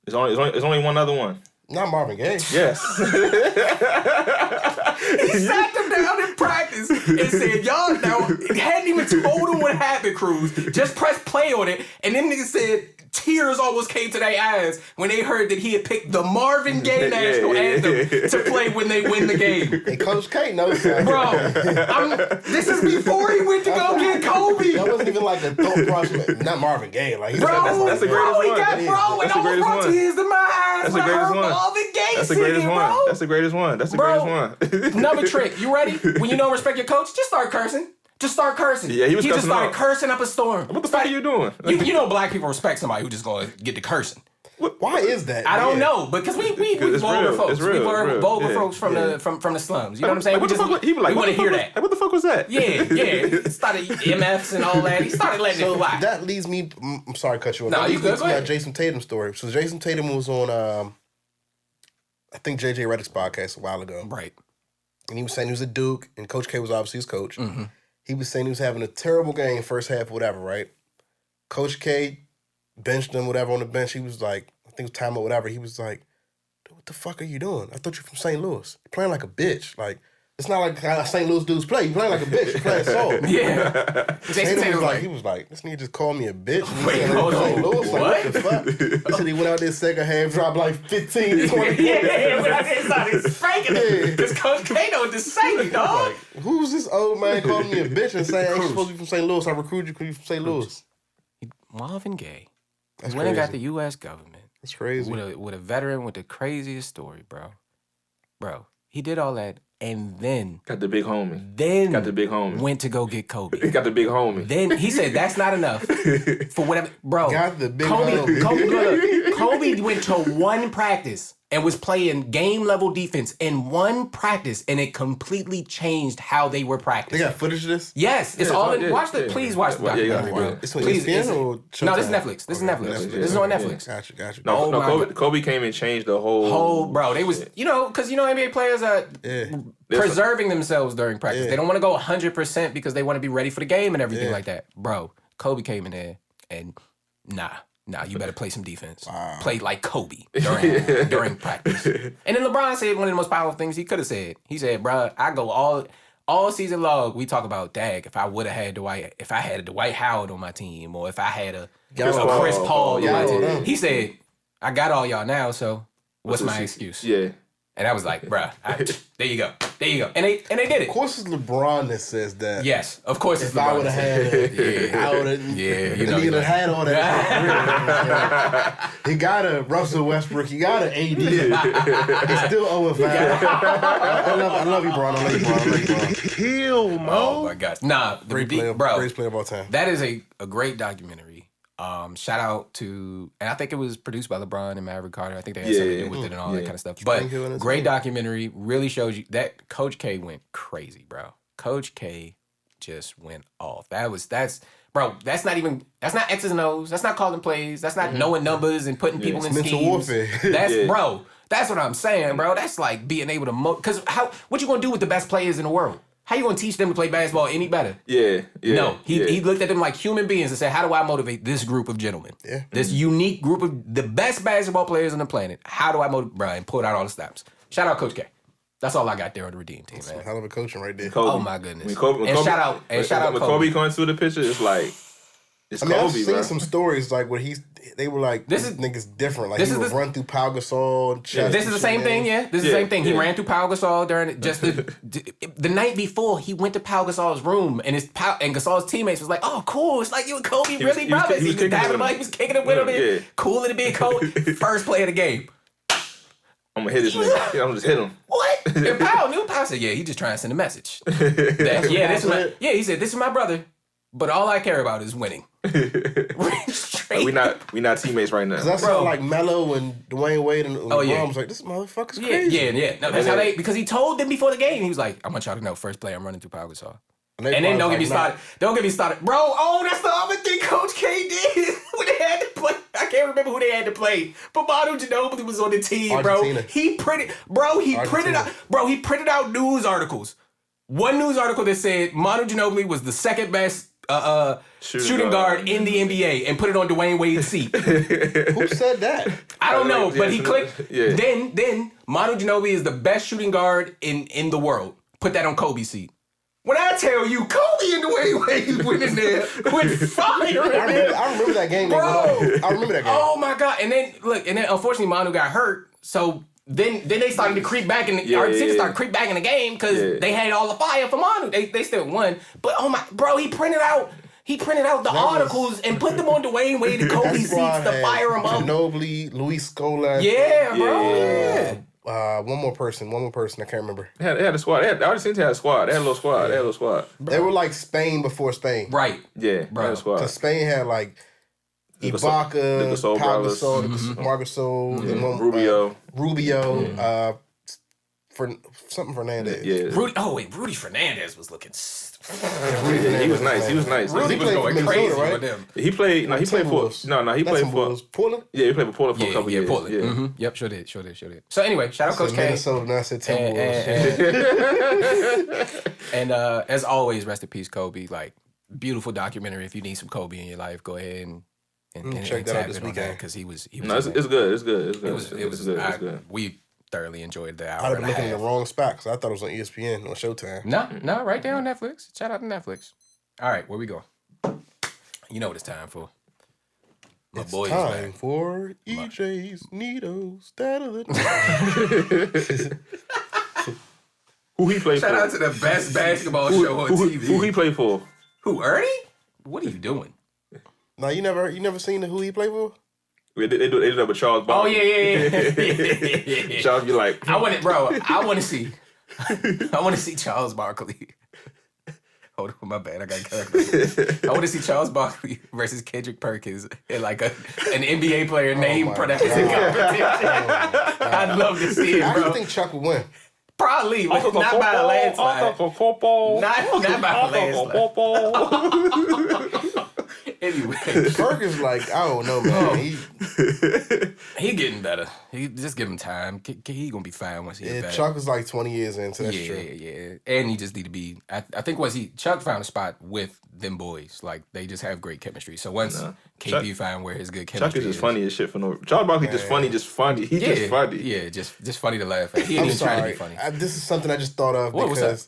There's only one other one. Not Marvin Gaye. Yes. He sat them down in practice and said, y'all now, hadn't even told them what happened, Cruz. Just press play on it. And then niggas said tears almost came to their eyes when they heard that he had picked the Marvin Gaye national anthem to play when they win the game. And Coach K knows that. Bro, this is before he went to go get Kobe. That wasn't even like a thought process. Not Marvin Gaye. Like, that's the greatest one. That's the greatest one. Tears in my eyes. That's the greatest one. Marvin Gaye That's the greatest one. bro. That's the greatest one. That's the greatest one. Another trick. You ready? When you don't respect your coach, just start cursing. Just start cursing. Yeah, he just started cursing up a storm. What the fuck are you doing? You know black people respect somebody who just gonna get to cursing. Why is that? I don't know, because we vulgar folks. We vulgar folks from the slums. You know what I'm saying? We want to hear that. What the fuck was that? Yeah. He started MFs and all that. He started letting it fly. That leads me. I'm sorry to cut you off. No, you good. Go ahead. Jason Tatum story. So Jason Tatum was on, I think JJ Redick's podcast a while ago. Right. And he was saying he was at Duke, and Coach K was obviously his coach. He was saying he was having a terrible game first half, whatever, right? Coach K benched him, whatever, on the bench. He was like, I think it was time or whatever. He was like, dude, what the fuck are you doing? I thought you were from St. Louis. You're playing like a bitch. Like, it's not like how St. Louis dudes play. You're playing like a bitch. You're playing soul. Yeah. He was like, this nigga just called me a bitch. Wait, hold on. Louis, like, what the fuck? He said he went out there second half, dropped like 15, 20 Yeah, when I started spanking him. Because Coach K know what to say, dog. Like, who's this old man calling me a bitch and saying, I ain't supposed to be from St. Louis. I recruited you because you're from St. Louis. Marvin Gaye. That's went crazy. and got the U.S. government. That's crazy. With a veteran with the craziest story, bro. Bro, he did all that and then... Got the big homie. Went to go get Kobe. He got the big homie. Then he said that's not enough for whatever... Bro, got the big homie. Kobe went to one practice and was playing game-level defense in one practice, and it completely changed how they were practicing. They got footage of this? Yes. It's all in... Please watch the documentary, bro. It's on ESPN or Showtime? No, this is Netflix. This is on Netflix. Gotcha. No, Kobe came and changed the whole... Bro, they was... Because NBA players are preserving themselves during practice. They don't want to go 100% because they want to be ready for the game and everything like that. Bro, Kobe came in there and... Nah, you better play some defense. Wow. Play like Kobe during practice. And then LeBron said one of the most powerful things he could have said. He said, bro, I go all all season long, we talk about, dag, if I would have had Dwight, if I had a Dwight Howard on my team, or if I had a Chris Paul on my team. He said, I got all y'all now, so what's my excuse? Yeah. And I was like, bruh, there you go. There you go. And they did it. Of course it's LeBron that says that. Yes, of course it's if LeBron. I would have had it, I would have. Yeah, you know. He would have had all that. He got a Russell Westbrook. He got an AD. He's still 0-5. I love you, Bron. I love you, Kill, Mo. Oh, my gosh. Nah, greatest player of all time. That is a great documentary. Shout out to, and I think it was produced by LeBron and Maverick Carter. I think they had something to do with it and all that kind of stuff. But great documentary, really shows you that Coach K went crazy, bro. Coach K just went off. That's not X's and O's. That's not calling plays. That's not knowing numbers and putting people in mental schemes. warfare. Bro. That's what I'm saying, bro. That's like being able to because what you gonna do with the best players in the world? How you gonna teach them to play basketball any better? No, he looked at them like human beings and said, how do I motivate this group of gentlemen? Yeah. This unique group of the best basketball players on the planet. How do I motivate, bro, and pull out all the stops? Shout out Coach K. That's all I got there on the Redeem team, man. Hell of a coaching right there. Kobe. Oh my goodness. When Kobe, shout out when Kobe comes through the picture, it's like Kobe, I've seen some stories like where they were like, this nigga's different. Like, he would run through Pau Gasol. This is the same thing, yeah. This is the same thing. He ran through Pau Gasol during just the night before. He went to Pau Gasol's room, and Gasol's teammates was like, "Oh, cool! It's like you and Kobe really brothers." He was kicking it with him. Cool to be a coach. First play of the game. I'm gonna hit this nigga. I'm gonna just hit him. What? And Pau said, "Yeah, he just trying to send a message." He said, "This is my brother, but all I care about is winning." We not teammates right now. Cause I saw like Melo and Dwayne Wade and LeBron was like, this motherfucker's crazy. Yeah. No, that's how because he told them before the game. He was like, I want y'all to know, first play, I'm running through Pau Gasol. And then don't get me started. Bro, that's the other thing Coach K did when they had to play. I can't remember who they had to play, but Manu Ginobili was on the team, Argentina. bro. He printed out news articles. One news article that said Manu Ginobili was the second best shooting guard in the NBA and put it on Dwayne Wade's seat. Who said that? I don't know, but he clicked. Yeah. Then Manu Ginobili is the best shooting guard in the world. Put that on Kobe's seat. When I tell you, Kobe and Dwayne Wade went in there with fire. I remember that game, bro. I remember that game. Oh my God! And then unfortunately Manu got hurt, so. Then they started to creep back in the Argentina started to creep back in the game because they had all the fire for Manu. They still won. But oh my bro, he printed out the articles and put them on Dwayne Wade and Kobe seats to fire them up. Ginobili, Luis Scola. Yeah, bro. One more person. I can't remember. They had a squad. Argentina had a squad. They had a little squad. They were like Spain before Spain. Right. Yeah, bro. They had a squad. So Spain had like Ibaka, Pau Gasol, Marc Gasol, and Rubio, Fernandez. Yeah. Rudy Fernandez was looking. He was nice. Rudy was going crazy with them. He played for Portland. Yeah, he played for Portland for a couple years. Portland. Yeah. Mm-hmm. Yep, sure did. So anyway, shout out Coach K. Minnesota, now I said Timberwolves. And as always, rest in peace, Kobe. Like, beautiful documentary. If you need some Kobe in your life, go ahead and check that out this weekend because he was. No, it's good. It's good. We thoroughly enjoyed the hour. I'd have been looking in the wrong spot because I thought it was on ESPN on Showtime. No, right there on Netflix. Shout out to Netflix. All right, where we going? You know what it's time for. It's time for EJ's Neato Stat of the Day. Who he played for? Shout out to the best basketball show on TV. Who he played for? Who, Ernie? What are you doing? Now you never seen who he played for? They did that with Charles Barkley. Oh yeah. Charles be like, I want to see Charles Barkley. Hold on, my bad. I got calculated. I want to see Charles Barkley versus Kendrick Perkins in like an NBA player name pronouncing competition. I'd love to see it, bro. I actually think Chuck would win. Probably, but not by a landslide. Not by a landslide. Anyway, Perkins like, I don't know, man. He getting better. He just give him time. He gonna be fine once he get back. Chuck was like 20 years in, so that's true. Yeah. And he just need to be. I think Chuck found a spot with them boys. Like they just have great chemistry. So once KP find where his good chemistry Chuck is just funny as shit for no. Charles Barkley just funny. He's just funny. Yeah, just funny to laugh at. He ain't even trying to be funny. This is something I just thought of because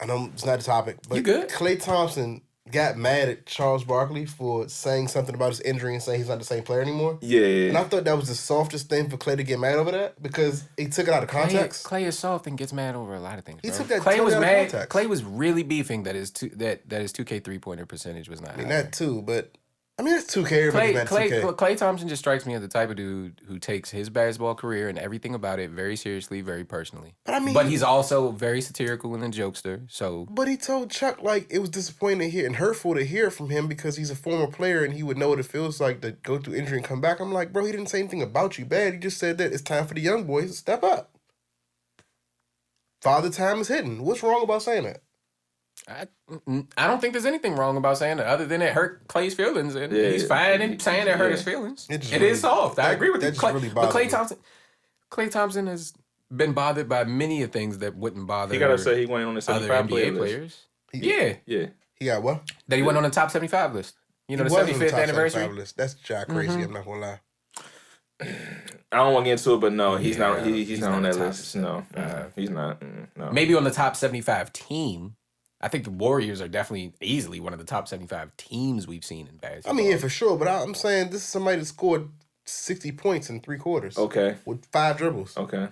I know it's not the topic, but you good? Klay Thompson got mad at Charles Barkley for saying something about his injury and saying he's not the same player anymore. Yeah. And I thought that was the softest thing for Klay to get mad over that because he took it out of context. Klay is soft and gets mad over a lot of things. Bro. He took that Klay was out mad. of context. Klay was really beefing that his 2K 3-pointer percentage was not. I mean that too, but I mean it's 2K. Klay Thompson just strikes me as the type of dude who takes his basketball career and everything about it very seriously, very personally. But he's also very satirical and a jokester. So, but he told Chuck like it was disappointing to hear and hurtful to hear from him because he's a former player and he would know what it feels like to go through injury and come back. I'm like, bro, he didn't say anything about you bad. He just said that it's time for the young boys to step up. Father time is hitting. What's wrong about saying that? I don't think there's anything wrong about saying that other than it hurt Klay's feelings. And he's fine in saying it hurt his feelings. It is soft. I agree with you. But Klay Thompson has been bothered by many of things that wouldn't bother. He gotta say he went on the 75 NBA players. Yeah. He got what? That he went on the top 75 list. You know, the 75th anniversary list. That's jack crazy. I'm not gonna lie. I don't want to get into it, but no, he's not. He's not on that list. No, he's not. No. Maybe on the top 75 team. I think the Warriors are definitely easily one of the top 75 teams we've seen in basketball. I mean, yeah, for sure. But I'm saying this is somebody that scored 60 points in 3 quarters. Okay. With 5 dribbles. Okay.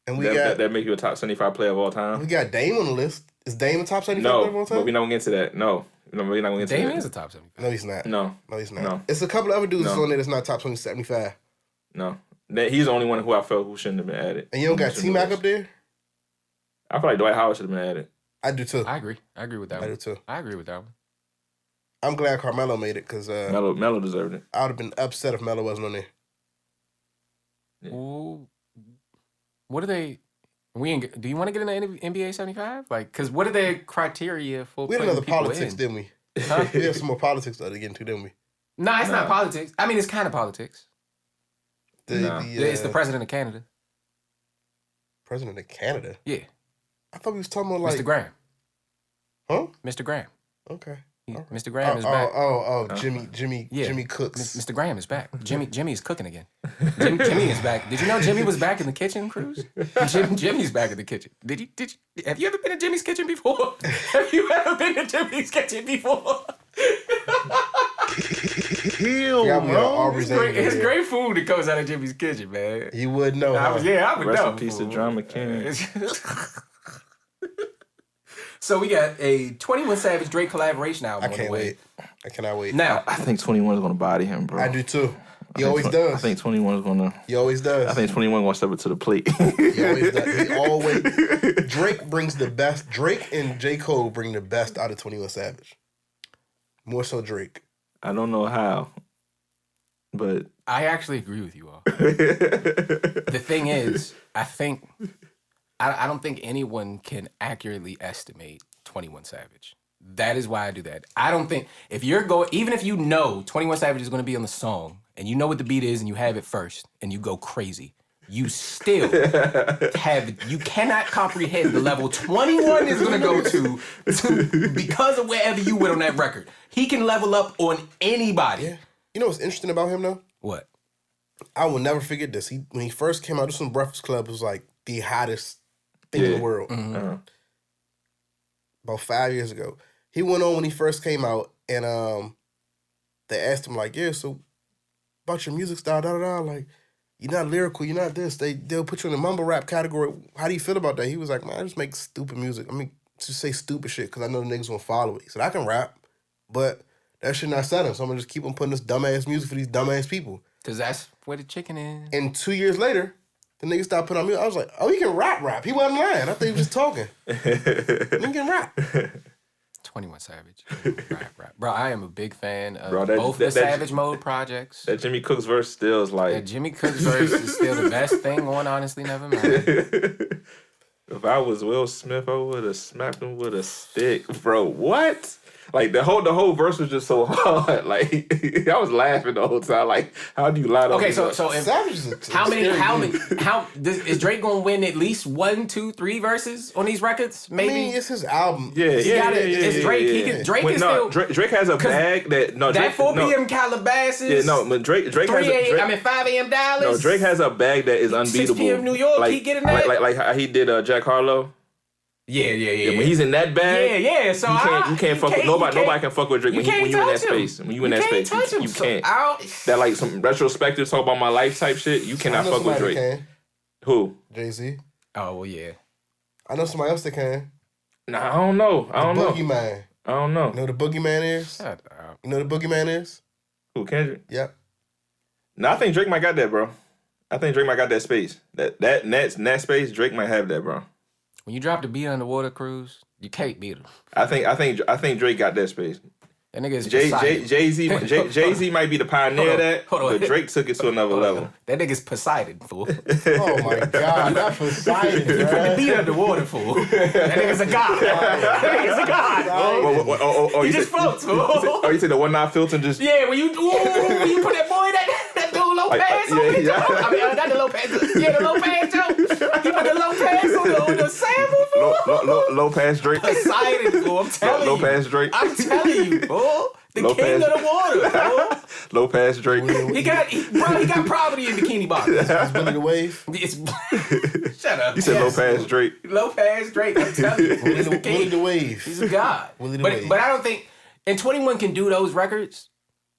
And that make you a top 75 player of all time. We got Dame on the list. Is Dame a top 75 player of all time? No, but we're not gonna get into that. No, we're not gonna get into that. Dame is a top 75. No, he's not. No, he's not. No. It's a couple of other dudes on there that's not top 75. No, he's the only one who I felt who shouldn't have been added. And you don't got T-Mac up there? I feel like Dwight Howard should have been added. I do too. I agree with that one. I do too. I agree with that one. I'm glad Carmelo made it because Melo deserved it. I would have been upset if Melo wasn't on there. Yeah. Ooh, what are they? Do you want to get in the NBA 75? Like, because what are their criteria for? We had another politics, didn't we? Huh? We had some more politics to get into, didn't we? No, it's not politics. I mean, it's kind of politics. It's the president of Canada. President of Canada? Yeah. I thought we was talking about like Mr. Graham. Huh? Mr. Graham. Okay. Mr. Graham is back. Jimmy Cooks. Mr. Graham is back. Jimmy is cooking again. Jimmy is back. Did you know Jimmy was back in the kitchen, Cruz? Jimmy's back in the kitchen. Have you ever been to Jimmy's kitchen before? Have you ever been to Jimmy's kitchen before? It's great food that comes out of Jimmy's kitchen, man. You would know. I would know. Rest in peace to Drama King. So we got a 21 Savage Drake collaboration album. I can't wait. I cannot wait. Now, I think 21 is going to body him, bro. I do too. He always does. I think 21 is going to. He always does. I think 21 going to step up to the plate. He always does. He always. Drake brings the best. Drake and J. Cole bring the best out of 21 Savage. More so Drake. I don't know how, but I actually agree with you all. The thing is, I don't think anyone can accurately estimate 21 Savage. That is why I do that. I don't think even if you know 21 Savage is going to be on the song and you know what the beat is and you have it first and you go crazy, you still you cannot comprehend the level 21 is going to go to because of wherever you went on that record. He can level up on anybody. Yeah. You know what's interesting about him though? What? I will never forget this. When he first came out, this was Breakfast Club. It was like the hottest thing in the world. Mm-hmm. About 5 years ago. He went on when he first came out, and they asked him, like, yeah, so about your music style, like, you're not lyrical, you're not this. They'll put you in the mumble rap category. How do you feel about that? He was like, man, I just make stupid music. I mean, just say stupid shit because I know the niggas gonna follow it. He said, I can rap, but that shit not selling, so I'm gonna just keep on putting this dumbass music for these dumbass people. Because that's where the chicken is. And 2 years later, the nigga stopped putting on music. I was like, oh, you can rap. He wasn't lying. I thought he was just talking. You can rap. 21 Savage. Rap. Bro, I am a big fan of both the Savage Mode projects. That Jimmy Cooks verse still is like... That Jimmy Cooks verse is still the best thing on Honestly Never Mind. If I was Will Smith, I would have smacked him with a stick. Bro, what? Like, the whole verse was just so hard. Like, I was laughing the whole time. Like, how do you lie to Okay, so if, Savage is how many, is Drake going to win at least 1, 2, 3 verses on these records? Maybe? I mean, it's his album. It's Drake. Drake has a bag that... No, Drake, that 4 p.m. Calabasas. Yeah, no, but Drake has... 5 a.m. Dallas. No, Drake has a bag that is unbeatable. 6 p.m. New York, he getting that? Like how he did Jack Harlow. Yeah, when he's in that bag, So you can't fuck with nobody. Nobody can fuck with Drake when you in that space. When you in that space, you can't. That like some retrospective talk about my life type shit. You cannot fuck with Drake. Can. Who? Jay-Z. Oh well, yeah. I know somebody else that can. Nah, I don't know. Boogeyman. I don't know. You know who the Boogeyman is? You know who the Boogeyman is? Who, Kendrick? Yep. No, I think Drake might got that, bro. I think Drake might got that space. That space, Drake might have that, bro. When you drop the beat on the water cruise, you can't beat him. I think Drake got that space. That nigga is Jay-Z might be the pioneer of that, but Drake took it to another level. That nigga's Poseidon, fool. Oh my God, that's Poseidon, You put the beat underwater, fool. That nigga's a god. That nigga's a god. He just floats, fool. Oh, you said the 1-9 filter just... Yeah, when you put that boy, that dude Lopez on it, I mean, not the Lopez. Yeah, the Lopez, too. He put the Lopez on the sample, fool. Low-pass Drake. Poseidon, fool. I'm telling you. Low-pass Drake. I'm telling you, fool. The king of the water, fool. Low-pass Drake. He got property in Bikini Bottom. It's Billy the Wave. Shut up. You said low-pass Drake. Low-pass Drake, I'm telling you. He's the king. Willie the Wave. He's a god. Willie the Wave. But I don't think... And 21 can do those records.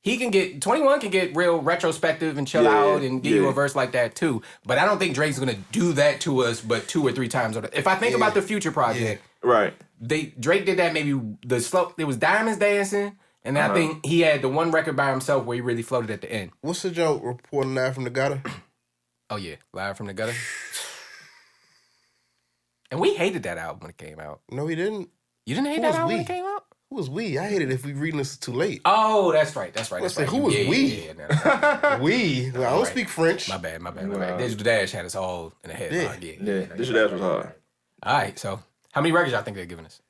21 can get real retrospective and chill out and give you a verse like that too. But I don't think Drake's gonna do that to us but 2 or 3 times. If I think about the Future project, right? Drake did that maybe the slow. It was Diamonds Dancing, and I think he had the one record by himself where he really floated at the end. What's the joke reporting live from the gutter? Oh yeah, Live from the Gutter. And we hated that album when it came out. No, we didn't. You didn't hate that album when it came out? Who was we? I hated it if we reading this too late. Oh, that's right. That's right. Who was we? We. Well, I don't speak French. My bad. Digital Dash had us all in the head. Yeah. Digital Dash was hard. All right. So, how many records y'all think they're giving us?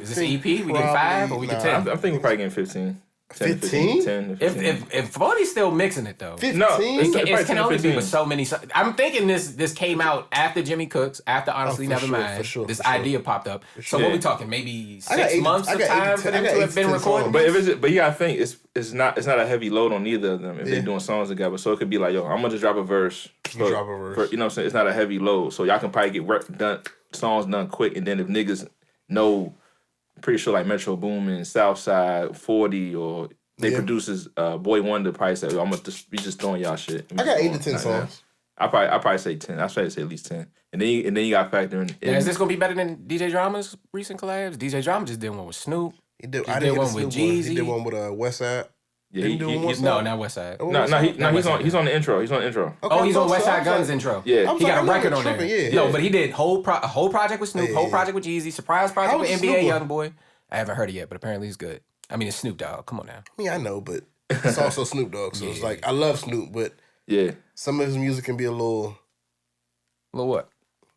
Is this an EP? We get 5 or we get 10? I'm thinking we're probably getting 15. 15? 10, If 40's still mixing it though. 15? No, it can only be with so many. I'm thinking this came out after Jimmy Cooks, after Honestly Nevermind. For sure. Idea popped up. So what we talking? Maybe 6 months of got time for them to have been recording. But yeah, I think it's not a heavy load on either of them if they're doing songs together. So it could be like, yo, I'm gonna just drop a verse. You know what I'm saying? It's not a heavy load, so y'all can probably get songs done quick, and then if niggas know, I'm pretty sure like Metro Boomin, Southside, 40 or. They produces Boy Wonder probably said, we just throwing y'all shit. I got 8 to 10 songs. I probably say 10. I try to say at least 10. And then you got to factor in. Is this gonna be better than DJ Drama's recent collabs? DJ Drama just did one with Snoop. He did one with Jeezy. He did one with Westside. Yeah, no, not Westside. He's on the intro. He's on the intro. Okay, he's on Westside Gunn's intro. Yeah, he got a record on there. Yeah. No, but he did a whole project with Snoop, whole project with Jeezy, surprise project with NBA Youngboy. I haven't heard it yet, but apparently it's good. I mean, it's Snoop Dogg. Come on now. I mean, I know, but it's also Snoop Dogg, so it's like I love Snoop, but some of his music can be a little what?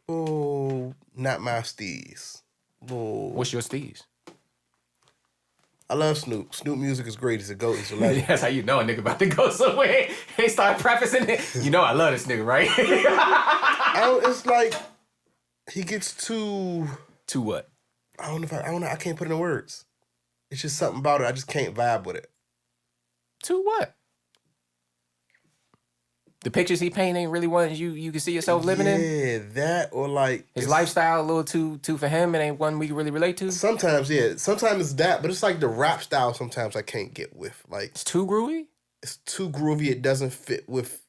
Oh, not my steez. What's your steez? I love Snoop. Snoop music is great. He's a goat. He's a legend. That's how you know a nigga about to go somewhere. They start prefacing it. You know I love this nigga, right? It's like he gets too what? I don't know. I can't put it in words. It's just something about it. I just can't vibe with it. To what? The pictures he paint ain't really one you can see yourself living in? Yeah, that or like... His lifestyle a little too for him. It ain't one we can really relate to? Sometimes, yeah. Sometimes it's that, but it's like the rap style sometimes I can't get with. Like it's too groovy? It's too groovy. It doesn't fit with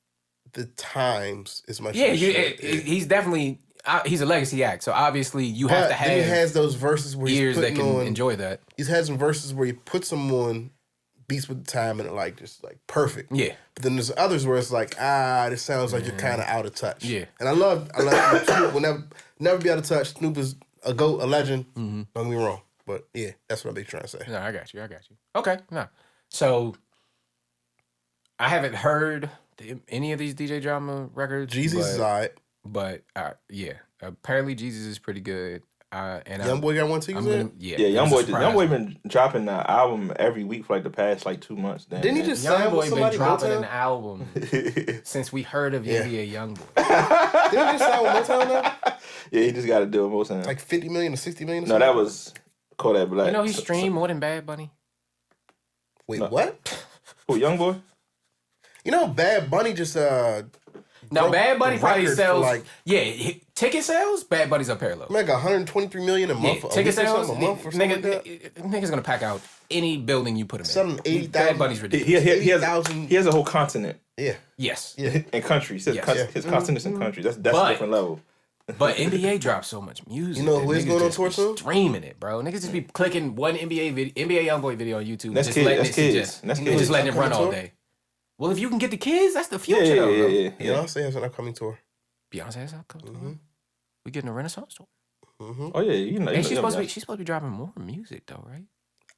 the times as much. Yeah, he's definitely... he's a legacy act, so obviously you have to have... Then he has those verses where ears that can enjoy that. He's had some verses where he puts them on beats with the time and it like just like perfect. Yeah. But then there's others where it's like, this sounds like you're kind of out of touch. Yeah. And I love Snoop will never be out of touch. Snoop is a GOAT, a legend. Mm-hmm. Don't get me wrong. But yeah, that's what I'll be trying to say. No, I got you. Okay, no. So I haven't heard any of these DJ Drama records. Jeezy's is all right. But yeah, apparently Jesus is pretty good. And Youngboy got one too. Youngboy been dropping the album every week for like the past 2 months. Didn't he just sign with somebody? Been dropping an album since we heard of NBA Youngboy. Didn't he just sign with Motown now? Yeah, he just got to do it Motown. Like 50 million or 60 million. No, that was Collab Black. You know he streamed more than Bad Bunny. Wait, what? Who, Youngboy? You know, Bad Bunny just Now, Bad Bunny probably sells... ticket sales, Bad Bunny's up parallel. Man, got 123 million a month. Ticket sales, a month or something like that. Niggas gonna pack out any building you put him in. Selling 80,000. Bad Bunny's ridiculous. He has a whole continent. Yeah. Yes. Yeah. And countries. His continents and countries. That's a different level. But NBA drops so much music. You know who is going on tour soon? Streaming it, bro. Niggas just be clicking one NBA Youngboy video on YouTube. That's kids. Just letting it run all day. Well, if you can get the kids, that's the future. Yeah. Beyonce has an upcoming tour. Beyonce has an upcoming tour. We getting a Renaissance tour. Oh yeah, And she's supposed to be dropping more music though, right?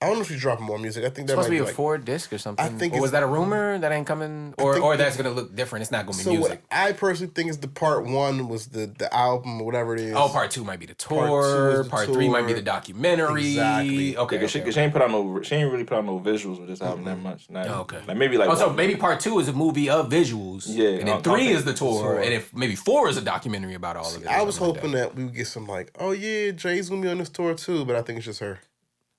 I don't know if she's dropping more music. I think that supposed might to be like, a 4-disc or something. I think was that a rumor that ain't coming, or that's gonna look different? It's not gonna be music. What I personally think is the part 1 was the album or whatever it is. Oh, part 2 might be the tour. Part 3 might be the documentary. Exactly. Okay. She ain't put out no. She ain't really put out no visuals with this album that much. Okay. Like maybe like. So maybe part 2 is a movie of visuals. Yeah. And then 3 is the tour, and if maybe 4 is a documentary about all of it. I was hoping that we would get some like, oh yeah, Jay's gonna be on this tour too, but I think it's just her.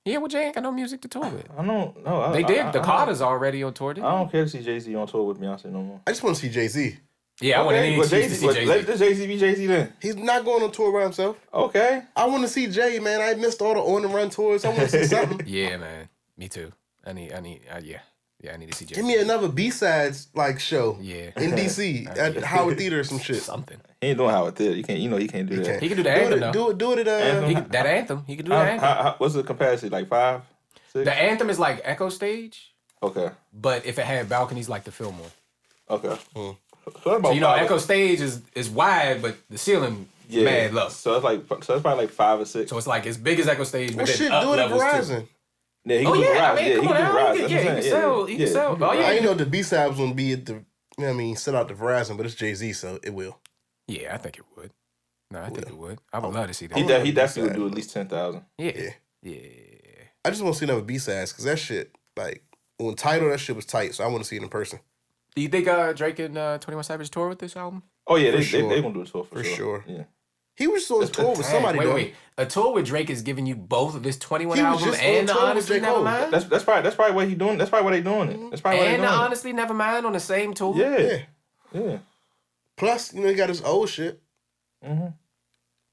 Yeah, well, Jay ain't got no music to tour with. I don't know. They did. The Carter's already on tour. I don't care to see Jay-Z on tour with Beyonce no more. I just want to see Jay-Z. Yeah, I want to see Jay-Z. Let Jay-Z be Jay-Z then. He's not going on tour by himself. Okay. I want to see Jay, man. I missed all the on-the-run tours. I want to see something. Yeah, man. Me too. I need to see Jay-Z. Give me another B-sides like show. Yeah. In DC at Howard Theater or some shit. Something. He ain't doing Howard Theater. He can't do that. He can do the anthem though. Do it at Anthem? That anthem. He can do the anthem. What's the capacity? Like 5, 6? The anthem is like Echo Stage. Okay. But if it had balconies like the Fillmore. Okay. So you know, Echo Stage is wide, but the ceiling mad low. So it's probably like 5 or 6. So it's like as big as Echo Stage, but well, then shit, up do it at levels Verizon. too. Yeah, he can do Verizon. I mean, He come can do on, Verizon. he can sell. He can sell. I ain't know the B-sides wouldn't be at the, set out to Verizon, but it's Jay-Z, so it will. Yeah, I think it would. No, I think it would. I would love to see that. He definitely would do at least 10,000. Yeah. I just want to see another B-sides, because that shit, like, when Tidal, that shit was tight, so I want to see it in person. Do you think Drake and 21 Savage tour with this album? Oh, yeah, they gonna do a tour for sure. Yeah. He was on tour with somebody, Wait. A tour with Drake is giving you both of this 21 album and the Honestly Nevermind? That's probably what he doing. That's probably why they doing it. That's probably why they doing it. And the Honestly Nevermind on the same tour? Yeah. Plus, he got his old shit. Mm-hmm.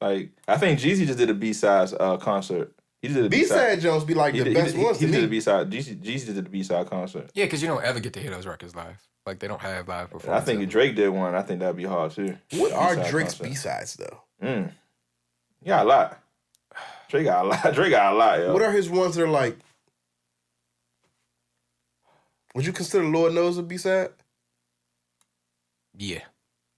Like, I think Jeezy just did a B-sides concert. He did a B-side Jones be like the best ones to me. He did a B-side. Jeezy did a B-side concert. Yeah, because you don't ever get to hear those records live. Like, they don't have live performances. I think if Drake did one, I think that'd be hard, too. What are Drake's B-sides, though? He got a lot. Drake got a lot, yo. What are his ones that are like... Would you consider Lord Knows a B-side? Yeah.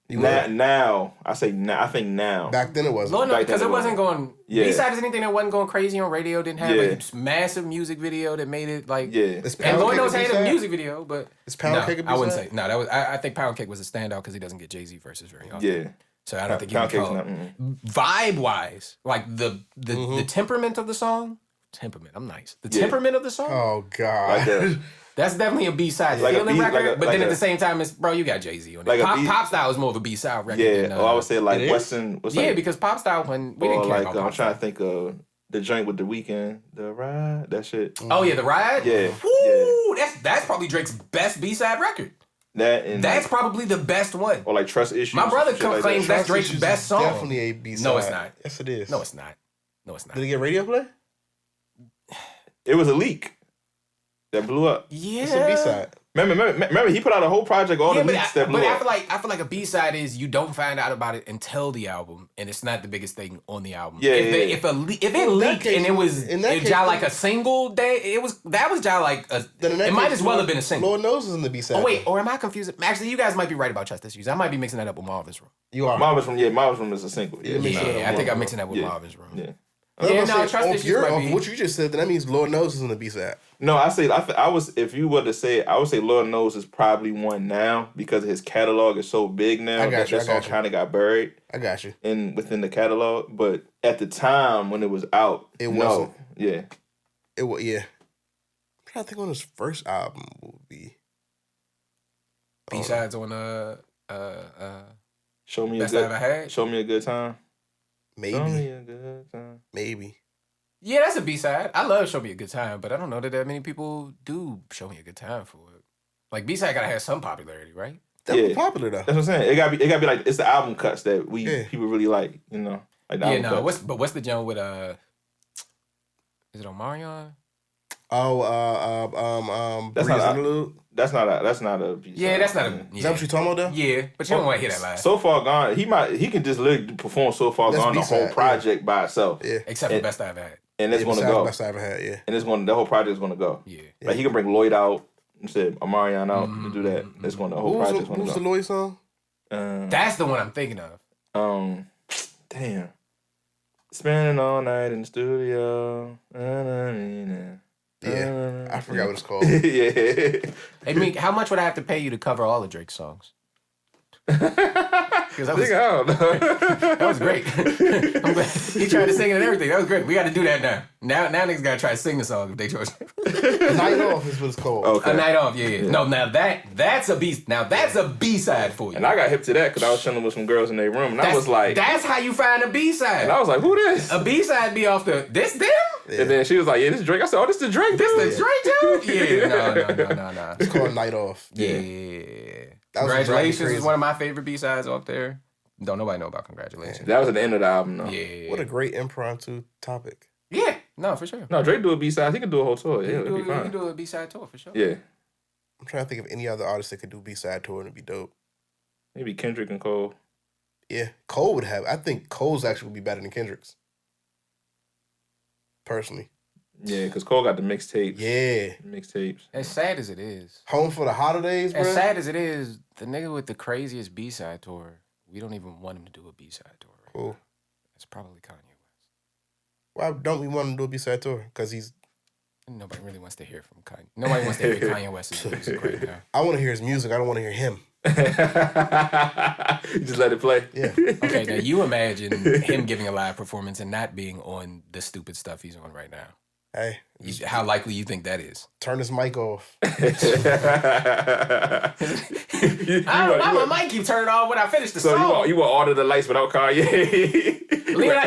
Now, I think now. Back then it wasn't. Lord knows, because it wasn't going... Yeah. B-side is anything that wasn't going crazy on radio, didn't have a massive music video that made it like... Yeah. And Lord knows had a music video, but... Is Pound Cake a B-side? I wouldn't say... No, that was... I think Pound Cake was a standout because he doesn't get Jay-Z verses very often. Yeah. So I don't think he would call vibe-wise, like the temperament of the song... Temperament, I'm nice. The temperament of the song... Oh, God. That's definitely a B-side feeling record, but then at the same time, it's, bro, you got Jay-Z on it. Pop Style is more of a B-side record. Yeah, than, I would say like Western... because Pop Style, when we didn't care about Pop I'm trying to think of the joint with The Weeknd, The Ride, that shit. Oh, yeah, The Ride? Yeah. Woo! Yeah. That's probably Drake's best B-side record. That's probably the best one. Or like Trust Issues. My brother claims that's Drake's best song. Definitely a B-side. No, it's not. Yes, it is. No, it's not. Did it get radio play? It was a leak that blew up. Yeah. It's a B-side. Remember, he put out a whole project, all the leaks that blew up. But I feel like a B-side is you don't find out about it until the album, and it's not the biggest thing on the album. Yeah, if it leaked and it was like a single day, that was like it might as well have been a single. Lord Knows is in the B-side. Oh wait, or am I confused? Actually, you guys might be right about Trust Issues. I might be mixing that up with Marvin's Room. You are. Marvin's Room is a single. Yeah, I think I'm mixing that with Marvin's Room. Yeah. Yeah, no, Trust Issues might be. What you just said, then that means Lord Knows is in the B-side. No, if you were to say it, I would say Lord Knows is probably one now because his catalog is so big now that song kind of got buried. I got you. Within the catalog, but at the time when it was out, it wasn't. Yeah. It was, yeah. I'm trying to think on his first album would be. B-sides on Show Me Best I Ever Had. Show Me a Good Time. Maybe. Show Me a Good Time. Maybe. Yeah, that's a B-side. I love Show Me a Good Time, but I don't know that many people do Show Me a Good Time for it. Like, B-side gotta have some popularity, right? That was popular though. That's what I'm saying. It gotta be like it's the album cuts that people really like. You know, like the album cuts. What's the joint with Is it Omarion? That's not a B-side. Yeah, that's not a. Yeah. Is that what you talking about though? Yeah, but you don't want to hear that live. So Far Gone, he can just literally perform So Far Gone the whole project by itself. Yeah, except for Best I Ever Had. And it's gonna go. Best I Ever Had. Yeah, and the whole project's gonna go. Yeah, like he can bring Lloyd out. Instead Omarion out to do that. It's going the whole project's gonna go. Who's the Lloyd song? That's the one I'm thinking of. Damn. Spending all night in the studio. Yeah, I forgot what it's called. Yeah. Hey, Meek, how much would I have to pay you to cover all of Drake's songs? Because that was great. I'm glad he tried to sing it and everything. That was great. We got to do that now. Now niggas got to try to sing the song if they chose. Night Off is what it's called. Okay. A Night Off, yeah. No, now that's a B. Now that's a B-side for you. And I got hip to that because I was chilling with some girls in their room, and I was like, "That's how you find a B-side." And I was like, "Who this?" A B-side be off the this them. Yeah. And then she was like, "Yeah, this is Drake." I said, "Oh, this the Drake dude." This the Drake dude? Yeah. No. It's called Night Off. Yeah. Congratulations is one of my favorite B-sides off there. Don't nobody know about Congratulations. That was at the end of the album, though. Yeah. What a great impromptu topic. Yeah. No, for sure. No, Drake do a B-side. He can do a whole tour. Yeah, it'd be fine. He do a B-side tour, for sure. Yeah. I'm trying to think of any other artist that could do B-side tour and it'd be dope. Maybe Kendrick and Cole. Yeah. Cole would have. I think Cole's actually would be better than Kendrick's. Personally. Yeah, because Cole got the mixtapes. Yeah. Mixtapes. As sad as it is. Home for the Holidays, bro. As sad as it is, the nigga with the craziest B-side tour, we don't even want him to do a B-side tour. Right Cool. Now. It's probably Kanye West. Why don't we want him to do a B-side tour? Because he's... Nobody really wants to hear from Kanye. Nobody wants to hear Kanye West's music right now. I want to hear his music. I don't want to hear him. Just let it play. Yeah. Okay, now you imagine him giving a live performance and not being on the stupid stuff he's on right now. Hey. How likely you think that is? Turn his mic off. I don't know. My mic keep turning off when I finish the song. So you want order the lights without Kanye?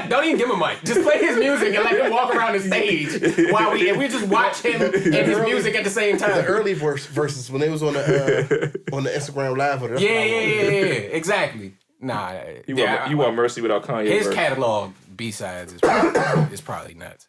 Don't even give him a mic. Just play his music and let him walk around the stage while we just watch him and his music at the same time. The early verses when they was on the Instagram Live. Yeah, exactly. Nah, you want Mercy without Kanye? His catalog B-sides is probably nuts.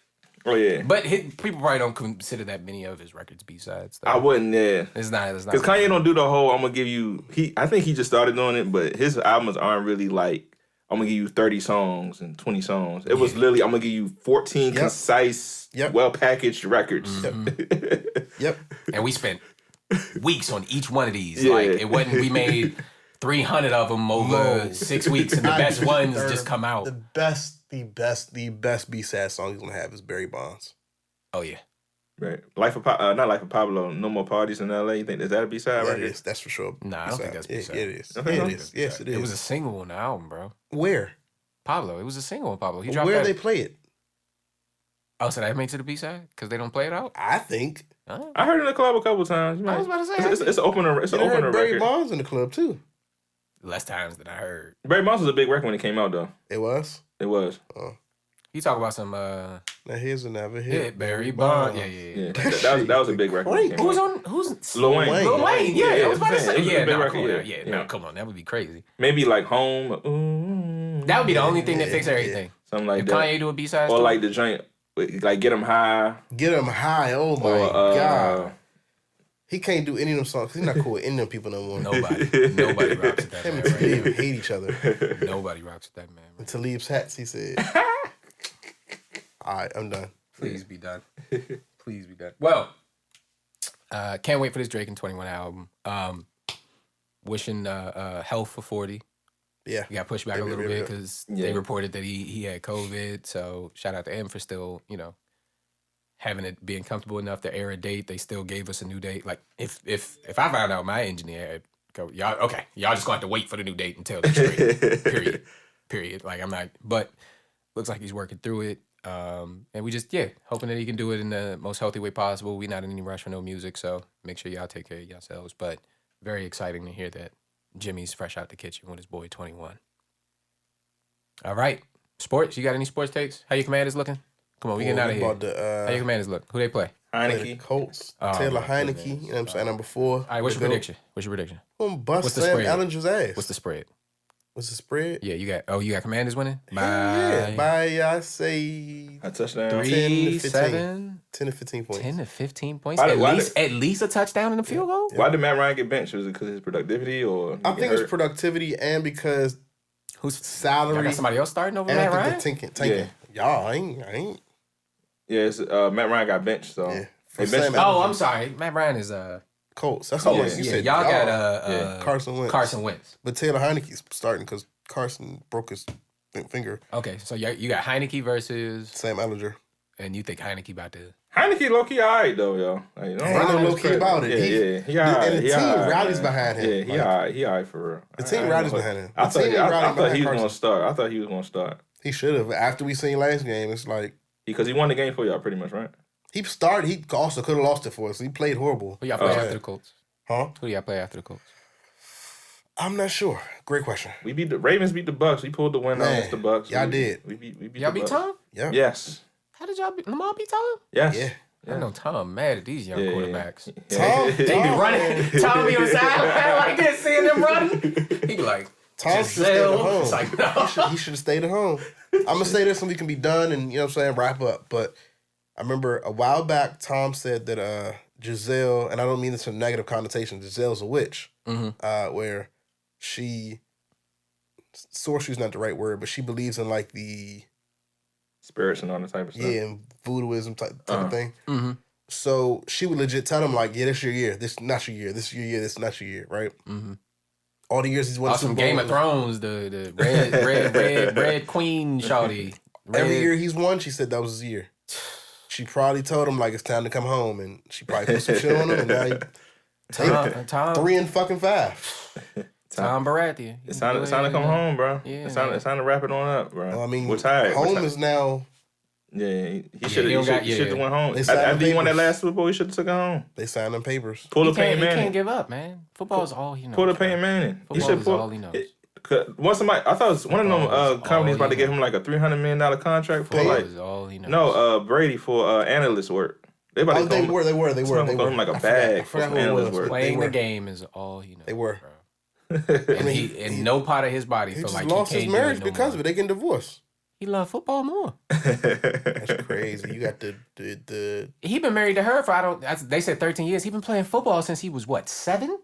Oh yeah, but people probably don't consider that many of his records B-sides. Though. I wouldn't. Yeah, it's not because Kanye don't do the whole. I'm gonna give you. I think he just started doing it, but his albums aren't really like. I'm gonna give you 30 songs and 20 songs. It was literally I'm gonna give you 14 concise, well packaged records. Mm-hmm. Yep. And we spent weeks on each one of these. Yeah. Like it wasn't. We made 300 of them over 6 weeks, and the best ones just come out. The best B-side song he's gonna have is Barry Bonds. Oh yeah, right. Not Life of Pablo. No More Parties in L.A. You think is that a B-side? Yeah, right? It is. That's for sure. Nah, I don't think that's B-side. It is. Yeah, it is. Yes, it is. It was a single on the album, bro. Where? Pablo. It was a single on Pablo. He dropped Where that. They play it? Oh, so that makes it a B-side because they don't play it out. I think. I heard it in the club a couple times. I was about to say it's an opener. It's an opener Barry record. Bonds in the club too. Less times than I heard. Barry Bonds was a big record when it came out, though. It was. It was. He talk about some. Now here's another hit. Barry Bonds. Yeah. That was a big record. Wait, who's Lil Wayne? Lil Wayne. Yeah, I was about to say. Yeah, no, come on. No, come on. That would be crazy. Maybe like Home. Ooh, that would be the only thing that fixes everything. Something like if that. Kanye do a B-side. Or like the joint, like Get 'Em High. Get 'Em High. Oh my God. He can't do any of them songs. He's not cool with any of them people no more. Nobody rocks with that man. Him and Talib hate each other. Nobody rocks with that man. And Talib's hats, he said. All right, I'm done. Please be done. Please be done. Well, can't wait for this Drake and 21 album. Wishing health for 40. Yeah. He got pushed back a little bit because they reported that he had COVID. So shout out to him for still, having it being comfortable enough to air a date. They still gave us a new date. Like if I found out my engineer go, y'all just gonna have to wait for the new date until the straight. Period. Like I'm not, but looks like he's working through it. And we just hoping that he can do it in the most healthy way possible. We not in any rush for no music, so make sure y'all take care of yourselves. But very exciting to hear that Jimmy's fresh out the kitchen with his boy 21. All right, sports. You got any sports takes? How your Commanders looking? Come on, we getting out of here. How your Commanders look? Who they play? Heineke. Colts. Taylor Heineke. You know what I'm saying? Number 4. All right, what's your prediction? I'm gonna bust Sam Ellinger's ass. What's the spread? What's the spread? Yeah, you got Commanders winning? By I say a touchdown. 10 to 15 points. 10 to 15 points. At least a touchdown and a field goal? Why did Matt Ryan get benched? Was it because of his productivity or I think it's productivity and because whose salary. I got somebody else starting over Matt Ryan? Tanking. Yeah. Y'all, I ain't. Yeah, it's, Matt Ryan got benched, so. Yeah. I'm sorry. Matt Ryan is Colts. That's all you said. Y'all got Carson Wentz. But But Taylor Heineke's starting because Carson broke his finger. okay, so you got Heineke versus Sam Ellinger. And you think Heineke about to Heineke low-key all right, though, yo. Like, ain't no low-key about it. He all right. And the team rallies behind him. Yeah, he all right. He all right for real. The team rallies behind him. I thought he was going to start. I thought he was going to start. He should have. After we seen last game, it's like... Because he won the game for y'all pretty much, right? He started. He also could have lost it for us. He played horrible. Who y'all play after the Colts? Huh? Who y'all play after the Colts? I'm not sure. Great question. Ravens beat the Bucks. We pulled the win against the Bucks. Y'all did. We beat y'all beat Tom? Yeah. Yes. How did y'all beat Lamar beat Tom? Yes. Yeah. I know Tom mad at these young quarterbacks. Tom, They be running. Tom be on the side like this, seeing them running. He be like, Tom should stay at home. It's like, no. He should have stayed at home. I'm going to say this and we can be done and, you know what I'm saying, wrap up. But I remember a while back, Tom said that Giselle, and I don't mean this in a negative connotation, Giselle's a witch, where she, sorcery's not the right word, but she believes in like the... spirits and all that type of stuff. Yeah, and voodooism type of thing. Mm-hmm. So she would legit tell him like, yeah, this your year. This not your year. This your year. This not your year, right? Mm-hmm. All the years he's won Super Bowl. Game of Thrones, the red queen shawty. Every year he's won, she said that was his year. She probably told him like it's time to come home, and she probably put some shit on him, and now he Tom 3-5. Tom Baratheon. It's time to come home, bro. Yeah, it's time to wrap it on up, bro. Well, I mean, we're tired. Home is now. Yeah, he should have went home. After he won that last Super Bowl, he should have took it home. They signed them papers. Pull the Peyton Manning. He can't give up, man. Football is all he knows. Pull the Peyton Manning. Football is all he knows. Once somebody, I thought it was one of them companies about to give him like a $300 million contract for like. All he knows. No, Brady for analyst work. They were. They were him like a bag for analyst work. Playing the game is all he knows. They were. And no part of his body feel like he lost his marriage because of it. They can divorce. He loved football more. That's crazy. You got the. He been married to her for they said 13 years. He been playing football since he was what, 7?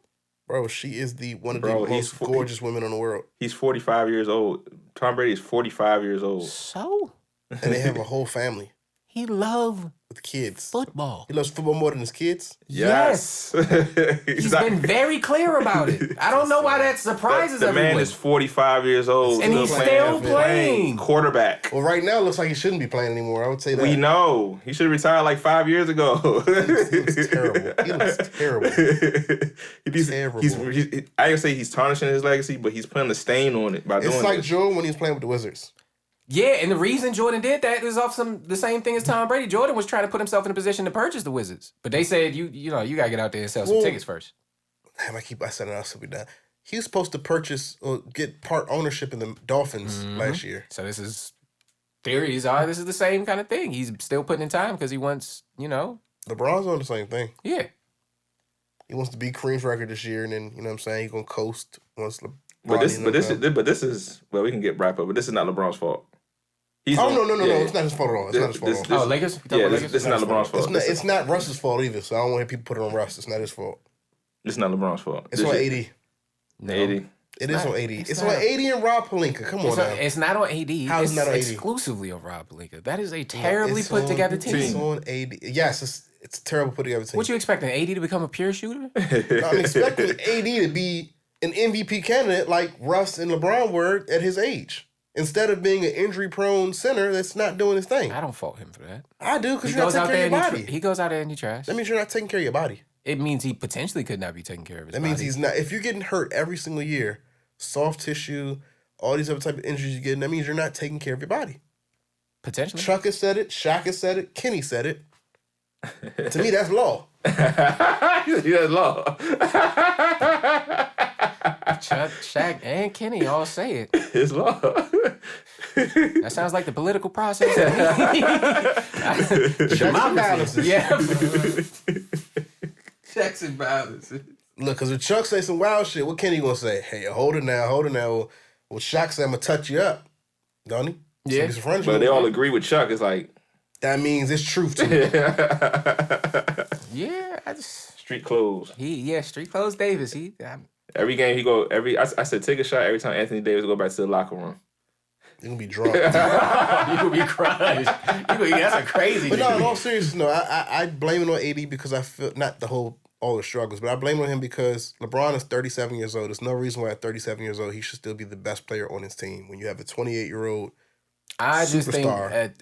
Bro, she is one of the most gorgeous women in the world. He's 45 years old. Tom Brady is 45 years old. So? And they have a whole family. He loves with kids. Football. He loves football more than his kids? Yes. He's been very clear about it. I don't know why that surprises everyone. The man is 45 years old. And he's still playing. Quarterback. Well, right now it looks like he shouldn't be playing anymore. I would say that. We know. He should have retired like 5 years ago. He looks terrible. He looks terrible. Terrible. I can say he's tarnishing his legacy, but he's putting a stain on it by doing it. It's like Jordan when he was playing with the Wizards. Yeah, and the reason Jordan did that is off the same thing as Tom Brady. Jordan was trying to put himself in a position to purchase the Wizards, but they said you gotta get out there and sell some tickets first. Damn, I said it else to be done. He was supposed to purchase or get part ownership in the Dolphins last year. So this is theories are this is the same kind of thing. He's still putting in time because he wants LeBron's on the same thing. Yeah, he wants to beat Kareem's record this year, and then what I'm saying, he's gonna coast once. But this is we can get wrapped up. But this is not LeBron's fault. No, it's not his fault at all. It's not his fault at all. Lakers? This is not LeBron's fault. It's not Russ's fault either, so I don't want people to put it on Russ. It's not his fault. It's not LeBron's fault. It's on AD. No. AD. It is on AD. It's on AD and Rob Pelinka. Come on now. It's not on AD. How's it not on AD? Exclusively on Rob Pelinka. That is a terribly put together team. It's on AD. Yes, it's a terrible put together team. What you expecting, AD to become a pure shooter? I'm expecting AD to be an MVP candidate like Russ and LeBron were at his age. Instead of being an injury-prone center that's not doing his thing. I don't fault him for that. I do, because you're not taking care of your body. He goes out there and he trash. That means you're not taking care of your body. It means he potentially could not be taking care of his body. That means he's not. If you're getting hurt every single year, soft tissue, all these other type of injuries you're getting, that means you're not taking care of your body. Potentially. Chuck has said it. Shaq has said it. Kenny said it. To me, that's law. That's law. Chuck, Shaq, and Kenny all say it. It's law. That sounds like the political process. My balances. Yeah. Checks and balances. Look, because if Chuck say some wild shit, what Kenny gonna say? Hey, hold it now. Well, Shaq say I'm gonna touch you up, Donnie. Yeah. But they all agree with Chuck. It's like that means it's truth to me. Yeah, I just street clothes. Street clothes Davis. Every game he go. I said take a shot every time Anthony Davis go back to the locker room. You're gonna be drunk. You gonna be crushed. That's a crazy. But no, in all seriousness, no. I blame it on AD because I feel not all the struggles, but I blame it on him because LeBron is 37 years old. There's no reason why at 37 years old he should still be the best player on his team when you have a 28-year-old I just think superstar. at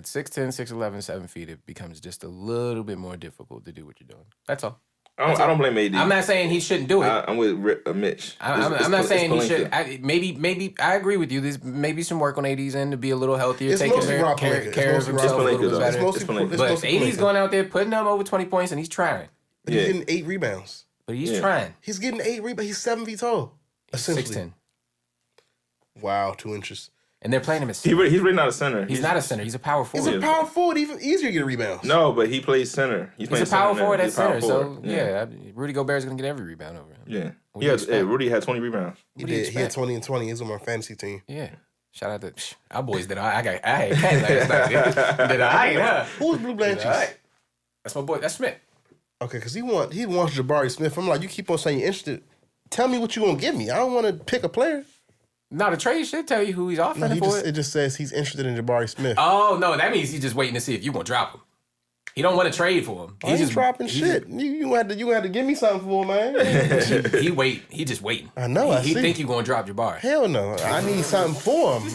6'10", 6'11", 7 feet, it becomes just a little bit more difficult to do what you're doing. That's all. I don't blame AD. I'm not saying he shouldn't do it. I'm with Mitch. I'm not saying he should. Maybe I agree with you. There's maybe some work on AD's end to be a little healthier, It's taking mostly care of himself a little bit better. But Pelinka. AD's going out there putting up over 20 points and he's trying. But he's getting 8 rebounds. But he's trying. He's getting 8 rebounds. He's 7 feet tall. Essentially. 6'10". Wow, 2 inches. And they're playing him as He's really not a center. He's not a center. He's a power forward. He's a power forward. Even easier to get rebounds. No, but he plays center. He's a power forward at center. So, yeah, Rudy Gobert's going to get every rebound over him. Yeah. Rudy had 20 rebounds. He did. He had 20 and 20. He's on my fantasy team. Yeah. Shout out to our boys did. I had Cat last night. Did I? Who's Blue Blanches? That's my boy. That's Smith. Okay, because he wants Jabari Smith. I'm like, you keep on saying you're interested. Tell me what you gonna give me. I don't want to pick a player. No, the trade should tell you who he's offering for. It just says he's interested in Jabari Smith. Oh no, that means he's just waiting to see if you gonna drop him. He don't want to trade for him. He's just dropping shit. You had to give me something for him, man. He just waiting. I know. He think you gonna drop Jabari. Hell no. I need something for him.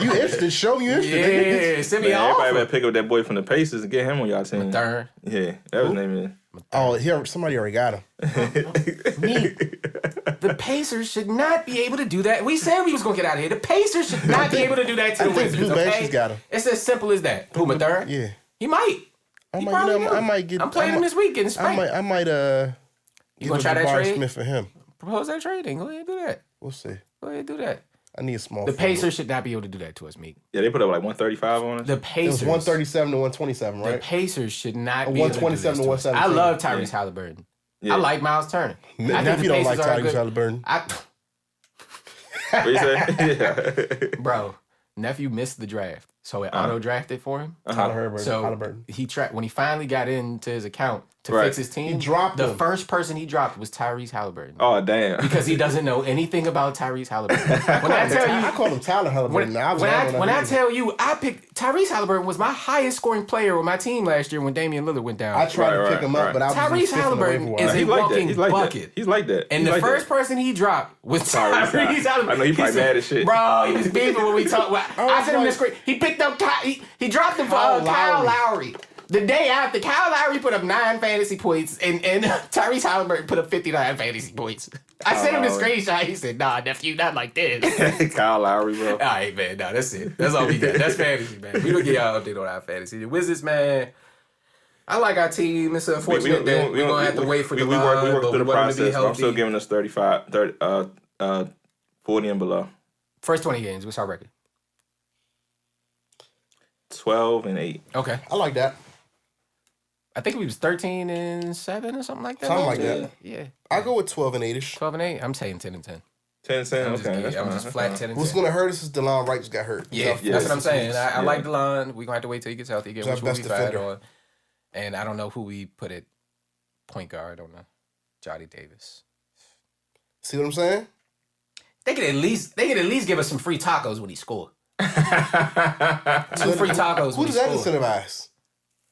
You interested? Show me you interested. Yeah, send me an Everybody offer. better pick up that boy from the Pacers and get him on y'all team. Third. Yeah, that was his name. Oh, somebody already got him. The Pacers should not be able to do that. We said we was gonna get out of here. The Pacers should not be able to do that to the Wizards. Blue Blanches got him. It's as simple as that. Puma third. Yeah. He might. I might get. I'm playing him this week in spring. I might. You gonna try that Jabari trade? Smith for him. Propose that trade? Then go ahead and do that. We'll see. Go ahead and do that. I need a small. The Pacers should not be able to do that to us, Meek. Yeah, they put up like 135 on us. The It Pacers. was 137 to 127, right? The Pacers should not be able to do this 127 to to us. 117. I love Tyrese Halliburton. Yeah. I like Miles Turner. Nephew don't like Tyrese Halliburton. What you say? Bro, nephew missed the draft, so it auto drafted for him. Halliburton. So when he finally got into his account to Right. fix his team, He dropped the him. first person he dropped was Tyrese Halliburton. Oh damn! Because he doesn't know anything about Tyrese Halliburton. When I tell you, I call him Tyler Halliburton. when I tell you, I picked Tyrese Halliburton was my highest scoring player on my team last year when Damian Lillard went down. I tried to pick him up, but I was Tyrese Halliburton is a walking bucket. He's like that. And the first person he dropped was Tyrese Halliburton. I know he probably mad as shit. Bro, he was beefing when we talked. I sent him the screen. He picked up. He dropped him for Kyle Lowry. The day after, Kyle Lowry put up 9 fantasy points, and Tyrese Halliburton put up 59 fantasy points. I sent him the screenshot. He said, "Nah, nephew, not like this." Kyle Lowry, bro. All right, man. No, that's it. That's all we got. That's fantasy, man. We don't get y'all update on our fantasy. The Wizards, man. I like our team. It's unfortunate that we're going to have to wait for the we work through the to be process. healthy. I'm still giving us 40 and below. First 20 games. What's our record? 12-8. Okay. I like that. I think we was 13-7 or something like that. Something like that. Yeah. I go with 12 and 8ish. 12-8. I'm saying 10-10. 10-10. Okay, I'm just flat 10-10. What's gonna hurt us is DeLon Wright just got hurt. Yeah, that's what I'm saying. I like DeLon. We're gonna have to wait till he gets healthy again, which we'll be fine on. And I don't know who we put at point guard on Johnny Davis. See what I'm saying? They could at least give us some free tacos when he scored. 2 free tacos. Who does that incentivize?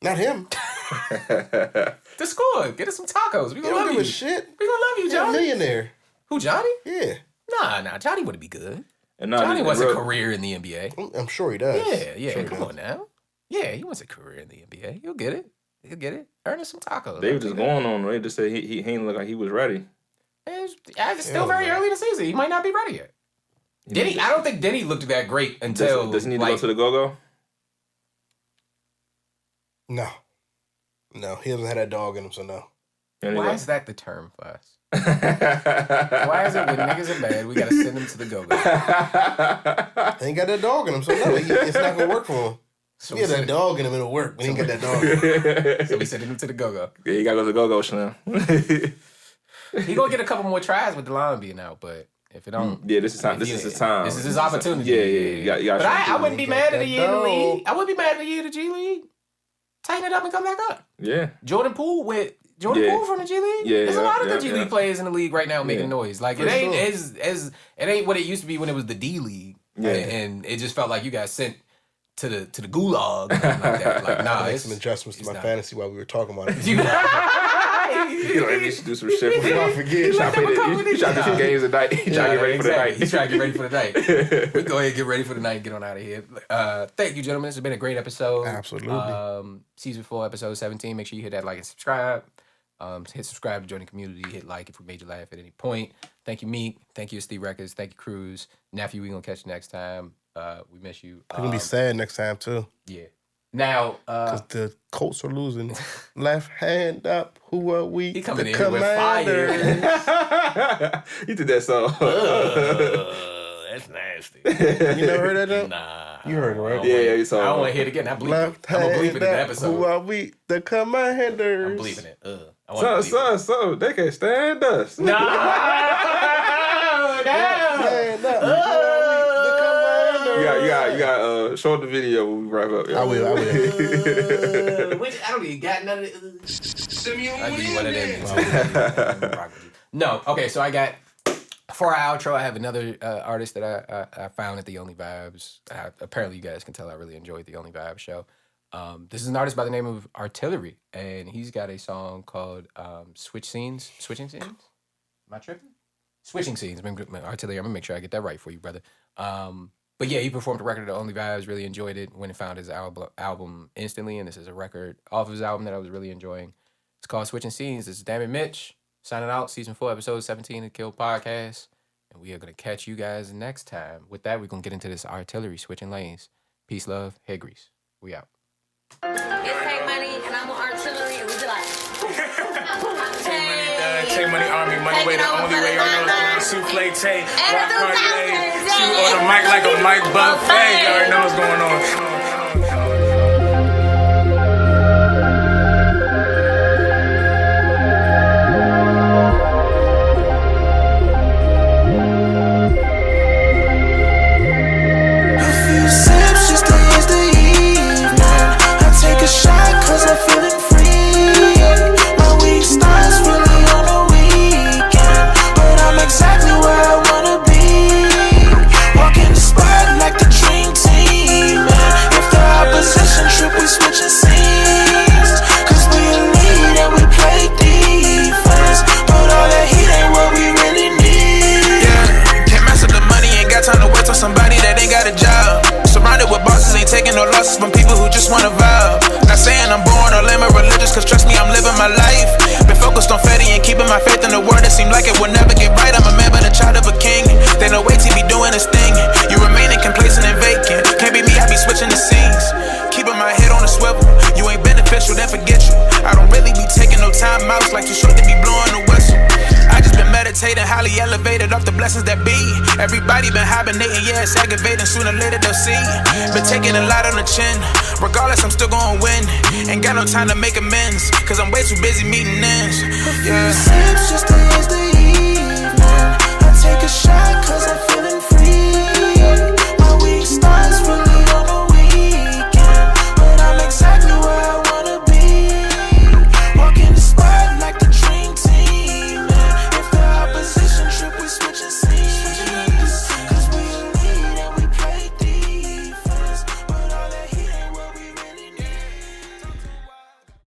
Not him. To score. Get us some tacos. We You gonna don't love give you. a shit. We gonna love you, You're a Johnny. millionaire. Who, Johnny? Yeah. Nah. Johnny wouldn't be good. And Johnny wants a career in the NBA. I'm sure he does. Yeah. Sure Come on now. Yeah, he wants a career in the NBA. He'll get it. Earn us some tacos. They were just going on. They just said he ain't look like he was ready. It's still very early in the season. He might not be ready yet. Denny, I don't think Denny looked that great until. Does he need to go to the go-go? No, he doesn't have that dog in him, so no. Why is that the term for us? Why is it when niggas are bad, we gotta send them to the go-go? They ain't got that dog in him, so no, it's not gonna work for him. So we had that dog in him, it'll work. We ain't got that dog in him. So we sending him to the go-go. Yeah, you gotta go to the go-go, Slim. He gonna get a couple more tries with the line being out, but if it don't... Yeah, this is time. This is his time. This is his opportunity. Yeah. But I wouldn't be mad at a year in the league. I wouldn't be mad at a year in the G League. Tighten it up and come back up. Yeah. Jordan Poole from the G League. Yeah, There's a lot of good G League players in the league right now making noise. Like it ain't as it ain't what it used to be when it was the D League. Yeah. And it just felt like you got sent to the gulag like that. Like nah, I made some adjustments to my fantasy while we were talking about it. You need to do some shit. Before I forget. You try to do some games tonight. You try to get ready for the night. He's trying to get ready for the night. We go ahead and get ready for the night and get on out of here. Thank you, gentlemen. This has been a great episode. Absolutely. Season 4, episode 17. Make sure you hit that like and subscribe. Hit subscribe to join the community. Hit like if we made you laugh at any point. Thank you, Meek. Thank you, Steve Records. Thank you, Cruz. Nephew, we gonna catch you next time. We miss you. It's gonna be sad next time too. Yeah. Now, because the Colts are losing. Left hand up. Who are we? He coming in here with fire. You did that song. That's nasty. You never heard that though? Nah. You heard it, right? Yeah, you saw it. I don't want to hear it again. I'm gonna bleep it in the episode. Who are we? The commanders. I'm bleeping it. So they can't stand us. No. You got show the video when we wrap up. I will. Which I don't even got none of it. I'll give you one of them. No, okay. So I got for our outro. I have another artist that I found at the Only Vibes. Apparently, you guys can tell I really enjoyed the Only Vibes show. This is an artist by the name of Artillery, and he's got a song called Switching Scenes? Am I tripping? Switching Scenes. Artillery, I'm gonna make sure I get that right for you, brother. But yeah, he performed a record at the Only Vibes, really enjoyed it, went and found his album instantly, and this is a record off of his album that I was really enjoying. It's called Switching Scenes. This is Damn It Mitch, signing out, season 4, episode 17 of the Kill Podcast, and we are gonna catch you guys next time. With that, we're gonna get into this Artillery, Switching Lanes. Peace, love, head grease. We out. It's K-Money, and I'm on Artillery, and we be like... K-Money Army, money way the only way I know. Souffle Tay, rock Cartier, shoot on the mic like a mic buffet. You already know what's going on. Somebody that ain't got a job, surrounded with bosses, ain't taking no losses from people who just wanna vibe. Not saying I'm born or lame or religious, cause trust me, I'm living my life. Been focused on Fetty and keeping my faith in the word. It seemed like it would never get right. I'm a man but a child of a king. They no way to be doing his thing. You remaining complacent and vacant. Can't be me, I be switching the scenes. Keeping my head on a swivel. You ain't beneficial, then forget you. I don't really be taking no time outs, like too short to be blowing the whistle. I just been meditating, highly elevated off the blessings that be. Everybody been hibernating, yeah, it's aggravating. Sooner or later they'll see. Been taking a lot on the chin. Regardless, I'm still gonna win. Ain't got no time to make amends, cause I'm way too busy meeting ends. Yeah. Sips just to ease the evening. I take a shot cause I'm feeling free.